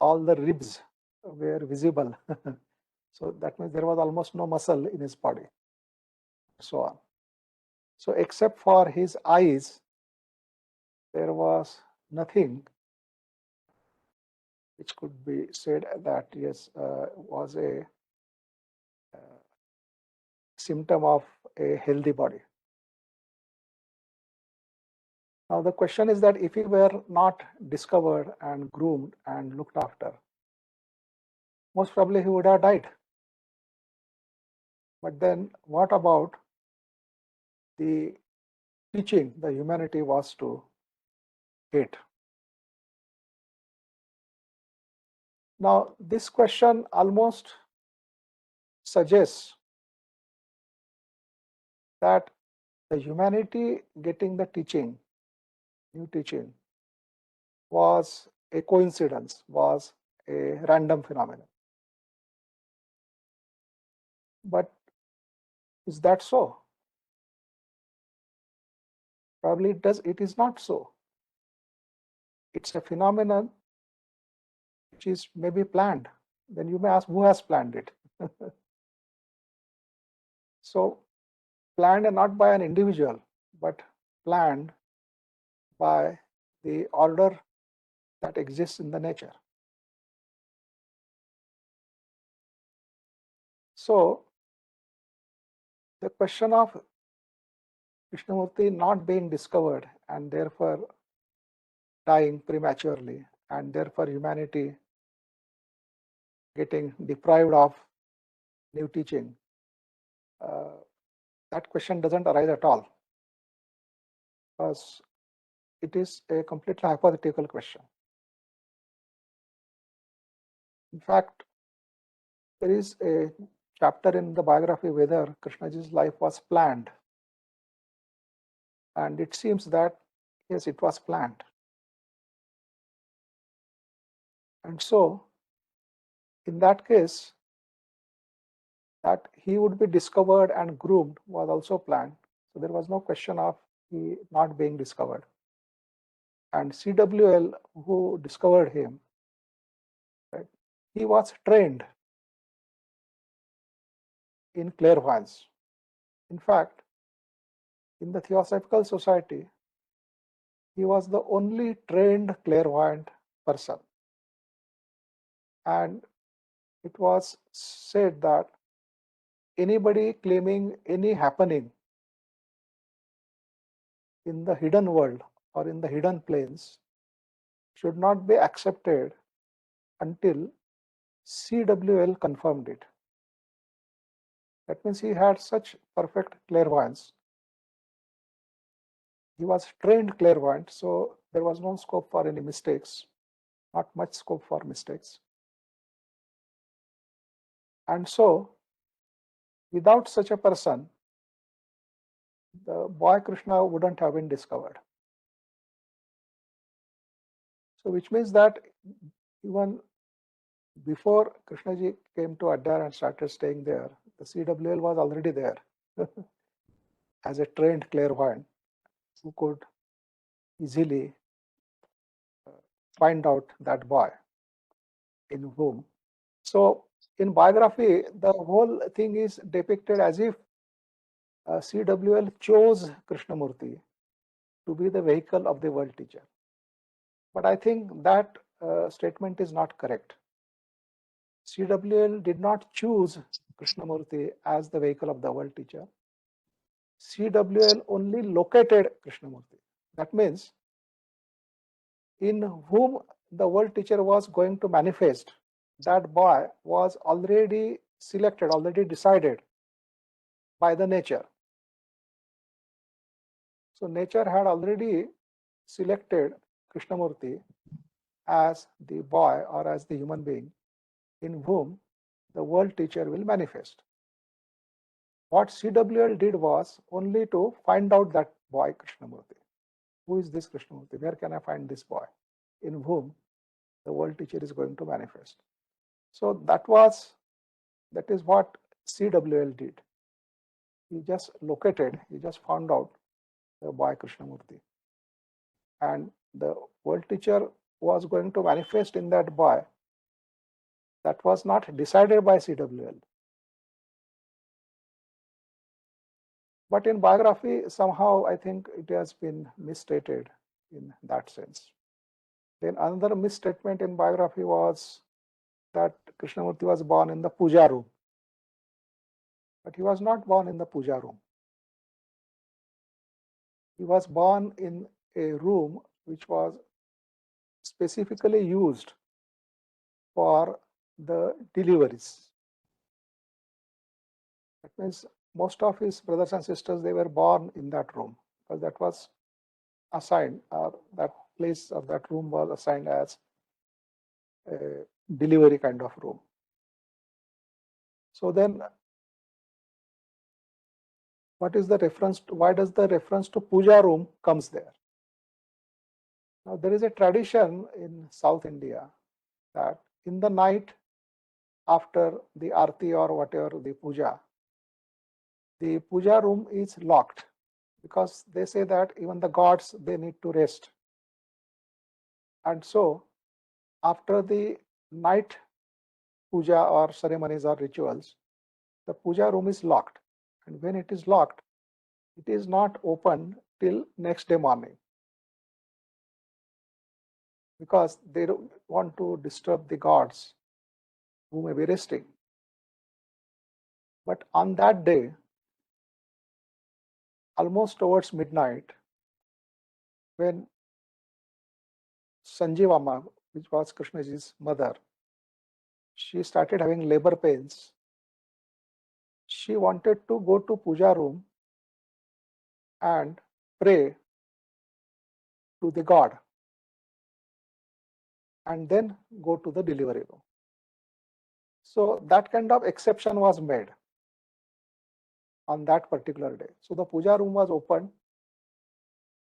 All the ribs were visible. So that means there was almost no muscle in his body, so on. So except for his eyes, there was nothing which could be said that yes, was a symptom of a healthy body. Now the question is that if he were not discovered and groomed and looked after, most probably he would have died. But then what about the teaching the humanity was to hate? Now, this question almost suggests that the humanity getting the teaching, new teaching, was a coincidence, was a random phenomenon. But is that so? Probably it is not so. It's a phenomenon which is maybe planned. Then you may ask, who has planned it? So, planned not by an individual, but planned by the order that exists in the nature. So, the question of Krishnamurti not being discovered and therefore dying prematurely, and therefore humanity getting deprived of new teaching, that question doesn't arise at all, because it is a completely hypothetical question. In fact, there is a chapter in the biography whether Krishnaji's life was planned, and it seems that yes, it was planned. And so, in that case, that he would be discovered and groomed was also planned. So there was no question of he not being discovered. And CWL, who discovered him, right, he was trained in clairvoyance. In fact, in the Theosophical Society, he was the only trained clairvoyant person. And it was said that anybody claiming any happening in the hidden world or in the hidden planes should not be accepted until CWL confirmed it. That means he had such perfect clairvoyance. He was trained clairvoyant, so there was no scope for any mistakes, not much scope for mistakes. And so, without such a person, the boy Krishna wouldn't have been discovered. So, which means that even before Krishnaji came to Adyar and started staying there, the CWL was already there as a trained clairvoyant who could easily find out that boy in whom. So, in biography, the whole thing is depicted as if CWL chose Krishnamurti to be the vehicle of the world teacher. But I think that statement is not correct. CWL did not choose Krishnamurti as the vehicle of the world teacher. CWL only located Krishnamurti. That means in whom the world teacher was going to manifest, that boy was already selected, already decided by the nature. So nature had already selected Krishnamurti as the boy or as the human being in whom the world teacher will manifest. What CWL did was only to find out that boy Krishnamurti. Who is this Krishnamurti? Where can I find this boy in whom the world teacher is going to manifest? So that is what CWL did. He just located, he just found out the boy Krishnamurti. And the world teacher was going to manifest in that boy. That was not decided by CWL. But in biography, somehow I think it has been misstated in that sense. Then another misstatement in biography was that Krishnamurti was born in the puja room. But he was not born in the puja room. He was born in a room which was specifically used for the deliveries. That means most of his brothers and sisters, they were born in that room, because that was assigned, or that place or that room was assigned as a delivery kind of room. So then, what is the reference to, why does the reference to puja room comes there? Now there is a tradition in South India that in the night after the arti or whatever the puja room is locked, because they say that even the gods, they need to rest. And so after the night puja or ceremonies or rituals, the puja room is locked. And when it is locked, it is not open till next day morning, because they don't want to disturb the gods who may be resting. But on that day, almost towards midnight, when Sanjivama, which was Krishnaji's mother, she started having labor pains, she wanted to go to puja room and pray to the god and then go to the delivery room. So that kind of exception was made on that particular day. So the puja room was opened.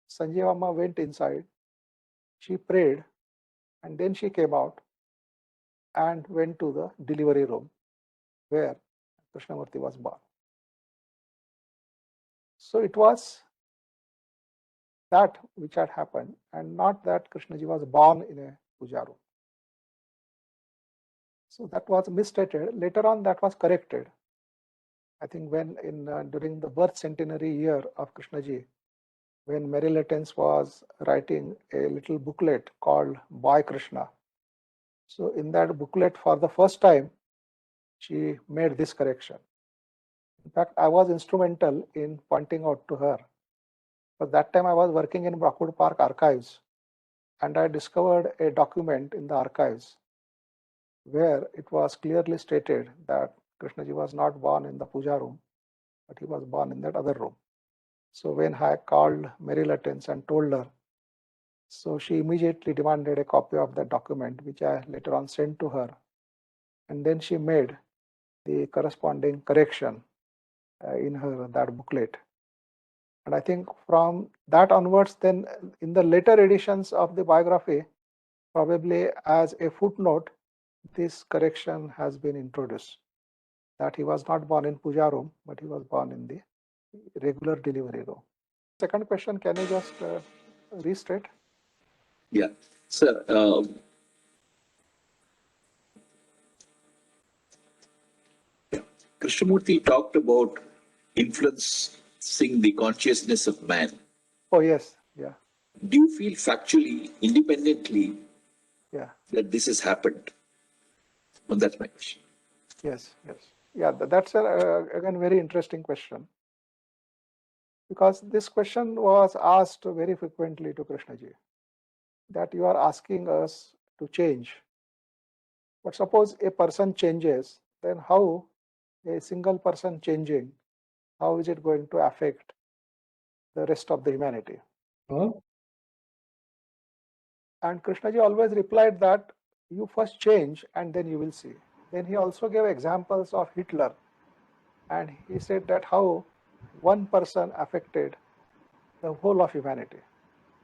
Sanjivama went inside, she prayed, and then she came out and went to the delivery room where Krishnamurti was born. So it was that which had happened, and not that Krishnaji was born in a puja room. So that was misstated. Later on, that was corrected. I think when during the birth centenary year of Krishnaji, when Mary Latens was writing a little booklet called Boy Krishna. So in that booklet, for the first time, she made this correction. In fact, I was instrumental in pointing out to her. But that time I was working in Brockwood Park archives, and I discovered a document in the archives where it was clearly stated that Krishnaji was not born in the puja room, but he was born in that other room. So when I called Mary Latens and told her, so she immediately demanded a copy of that document, which I later on sent to her. And then she made the corresponding correction in her that booklet. And I think from that onwards, then in the later editions of the biography, probably as a footnote, this correction has been introduced, that he was not born in puja room, but he was born in the regular delivery room. Second question, can you just restate? Yeah, sir. Krishnamurti talked about influencing the consciousness of man. Oh, yes. Yeah. Do you feel factually, independently, that this has happened? Well, that's my question. Yes, yes. Yeah, that's again very interesting question. Because this question was asked very frequently to Krishnaji, that you are asking us to change. But suppose a person changes, then how a single person changing, how is it going to affect the rest of the humanity? Huh? And Krishnaji always replied that you first change and then you will see. Then he also gave examples of Hitler, and he said that how one person affected the whole of humanity.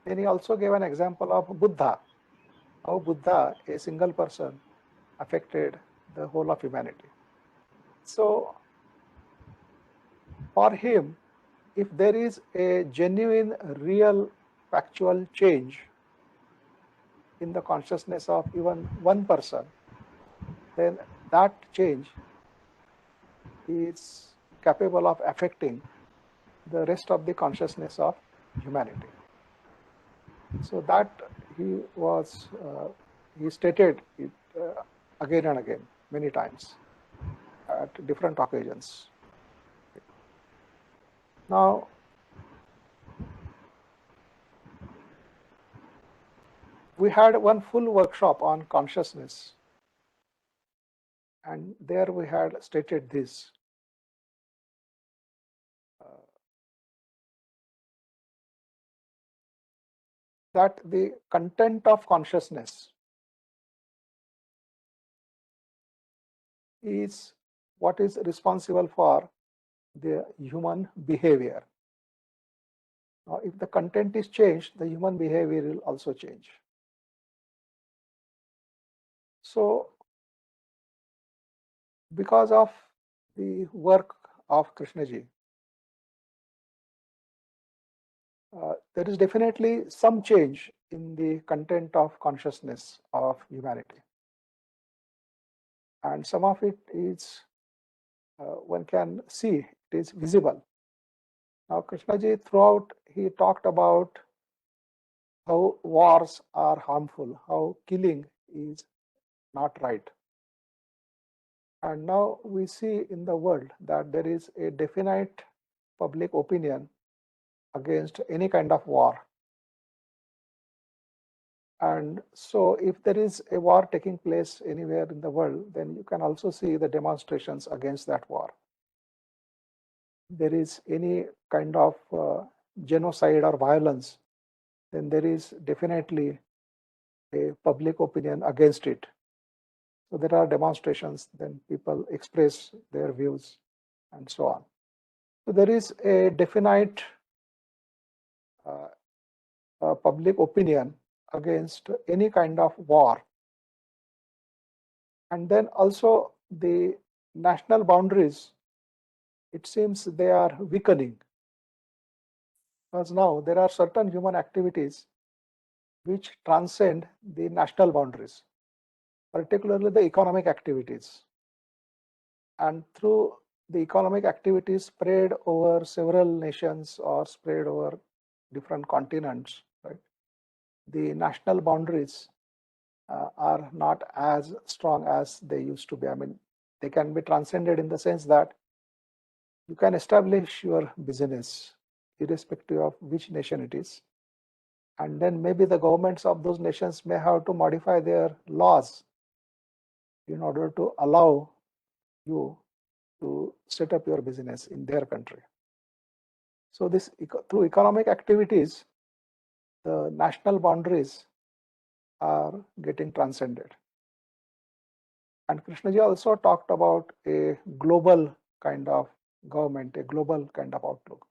Then he also gave an example of Buddha, how Buddha, a single person, affected the whole of humanity. So for him, if there is a genuine, real, factual change in the consciousness of even one person, then that change is capable of affecting the rest of the consciousness of humanity. So that he was, he stated it again and again, many times, at different occasions. Now, we had one full workshop on consciousness And there we had stated this. That the content of consciousness is what is responsible for the human behavior. Now, if the content is changed, the human behavior will also change. So, because of the work of Krishnaji, there is definitely some change in the content of consciousness of humanity. And some of it is, one can see, it is visible. Now, Krishnaji throughout, he talked about how wars are harmful, how killing is not right. And now we see in the world that there is a definite public opinion against any kind of war. And so if there is a war taking place anywhere in the world, then you can also see the demonstrations against that war. There is any kind of genocide or violence, then there is definitely a public opinion against it. So there are demonstrations, then people express their views and so on. So there is a definite public opinion against any kind of war. And then also the national boundaries, it seems they are weakening. Because now there are certain human activities which transcend the national boundaries, particularly the economic activities. And through the economic activities spread over several nations or spread over different continents, right? The national boundaries are not as strong as they used to be. I mean, they can be transcended in the sense that you can establish your business irrespective of which nation it is. And then maybe the governments of those nations may have to modify their laws in order to allow you to set up your business in their country. So this, through economic activities, the national boundaries are getting transcended. And Krishnaji also talked about a global kind of government, a global kind of outlook.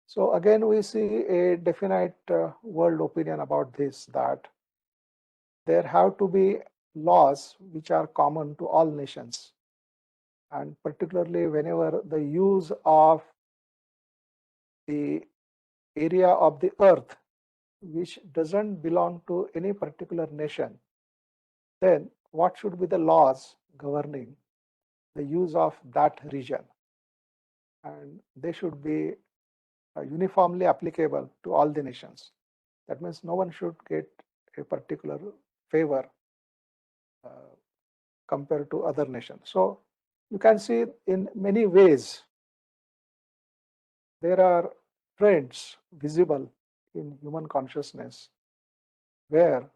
So again, we see a definite world opinion about this, that there have to be laws which are common to all nations. And particularly whenever the use of the area of the earth which doesn't belong to any particular nation, then what should be the laws governing the use of that region? And they should be uniformly applicable to all the nations. That means no one should get a particular favor compared to other nations. So you can see in many ways there are trends visible in human consciousness where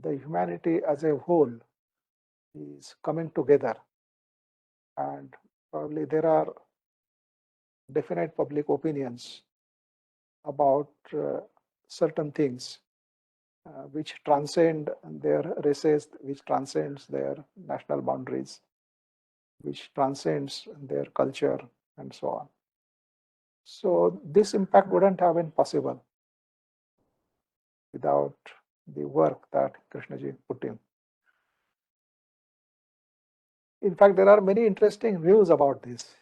the humanity as a whole is coming together, and probably there are definite public opinions about certain things which transcend their races, which transcends their national boundaries, which transcends their culture and so on. So this impact wouldn't have been possible without the work that Krishnaji put in. In fact, there are many interesting views about this.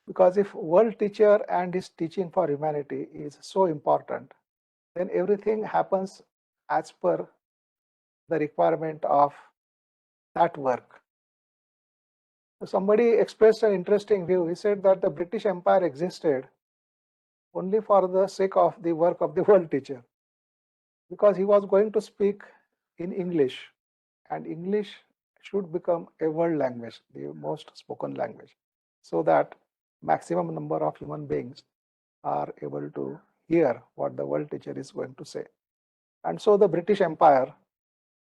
Because if world teacher and his teaching for humanity is so important, then everything happens as per the requirement of that work. So somebody expressed an interesting view. He said that the British Empire existed only for the sake of the work of the world teacher, because he was going to speak in English, and English should become a world language, the most spoken language, so that maximum number of human beings are able to hear what the world teacher is going to say. And so the British Empire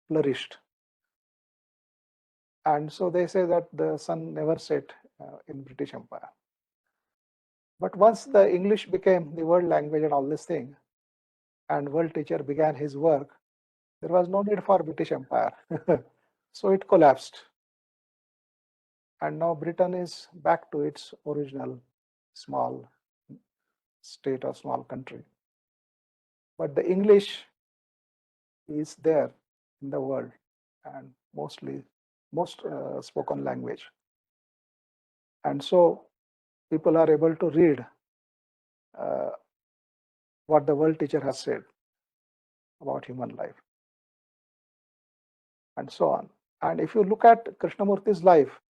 flourished. And so they say that the sun never set in British Empire. But once the English became the world language and all this thing, and world teacher began his work, there was no need for British Empire. So it collapsed. And now Britain is back to its original small state or small country. But the English is there in the world and most spoken language. And so people are able to read what the world teacher has said about human life and so on. And if you look at Krishnamurti's life,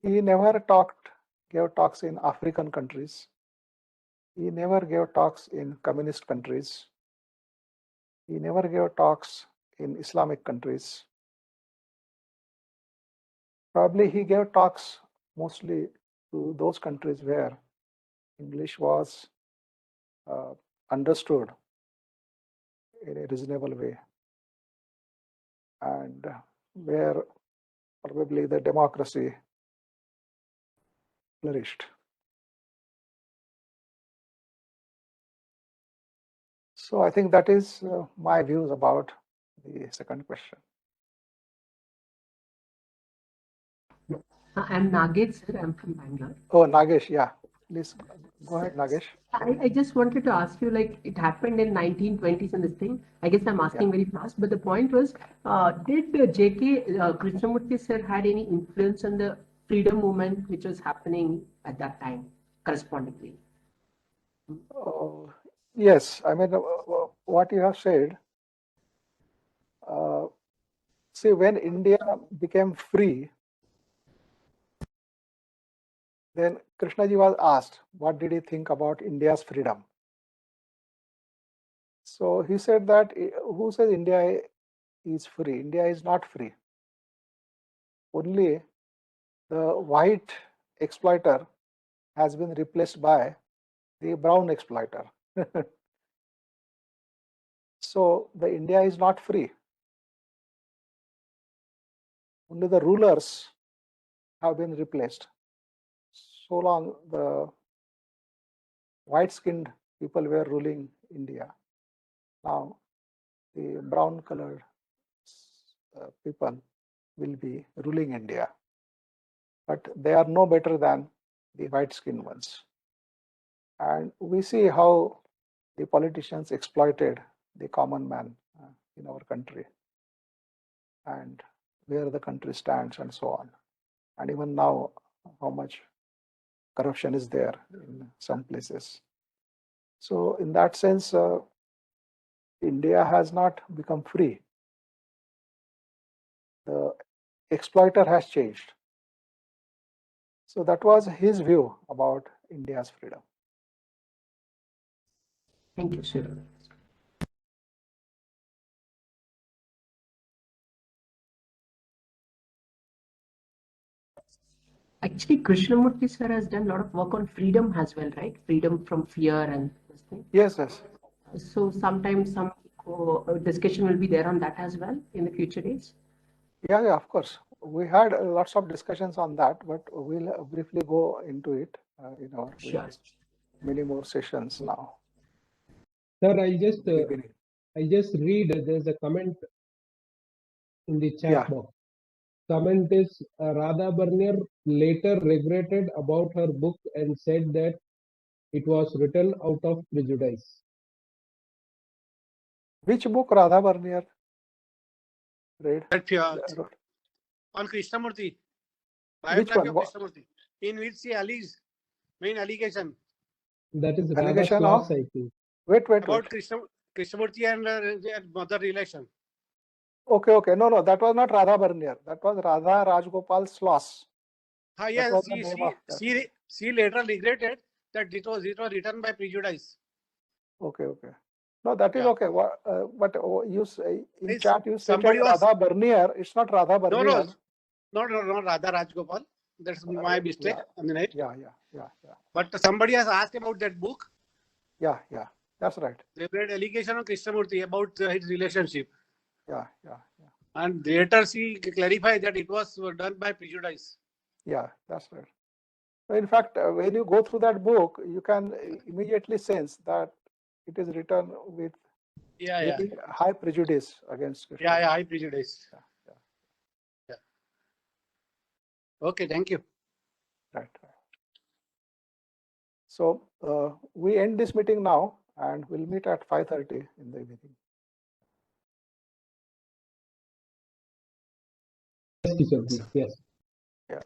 he never gave talks in African countries. He never gave talks in communist countries. He never gave talks in Islamic countries. Probably he gave talks mostly to those countries where English was understood in a reasonable way, and where probably the democracy flourished. So I think that is my views about the second question. I'm Nagesh, sir. I'm from Bangalore. Oh, Nagesh, yeah. Please go ahead, Nagesh. I just wanted to ask you, like, it happened in 1920s and this thing. I guess I'm asking very fast, but the point was, did JK Krishnamurti sir had any influence on the freedom movement which was happening at that time, correspondingly? Yes, I mean, what you have said, see, when India became free, then Krishnaji was asked, what did he think about India's freedom? So he said that, who says India is free? India is not free. Only the white exploiter has been replaced by the brown exploiter. So the India is not free. Only the rulers have been replaced. So long the white-skinned people were ruling India. Now the brown-colored people will be ruling India. But they are no better than the white-skinned ones. And we see how the politicians exploited the common man in our country, and where the country stands and so on. And even now, how much corruption is there in some places. So in that sense, India has not become free. The exploiter has changed. So that was his view about India's freedom. Thank you, sir. Actually, Krishnamurti sir has done a lot of work on freedom as well, right? Freedom from fear and this thing. Yes, yes. So sometimes some discussion will be there on that as well in the future days. Yeah, of course. We had lots of discussions on that, but we'll briefly go into it in our many more sessions now. Sir, I just read, there's a comment in the chat box. Comment is Radha Bernier later regretted about her book and said that it was written out of prejudice. Which book Radha Bernier read? On Krishnamurti. Biography of Krishnamurti. In which she alleges main allegation. That is allegation Radha of? Claus, I think. Wait. About Krishnamurti and their mother relation. Okay. No, that was not Radha Bernier. That was Radha Rajgopal Sloss. Yes, she later regretted that it was written by prejudice. Okay. No, that is okay. But you say in chat you said Radha Bernier. It's not Radha Bernier. No, Radha Rajgopal. That's my mistake. Yeah. But somebody has asked about that book. Yeah. That's right. They made allegation on Krishnamurti about his relationship. Yeah. And later she clarified that it was done by prejudice. Yeah, that's right. In fact, when you go through that book, you can immediately sense that it is written with very high prejudice against Krishna. Yeah, high prejudice. Yeah. Okay, thank you. Right. So we end this meeting now, and we'll meet at 5:30 in the evening. Yes, teacher, please. Yes. Yeah.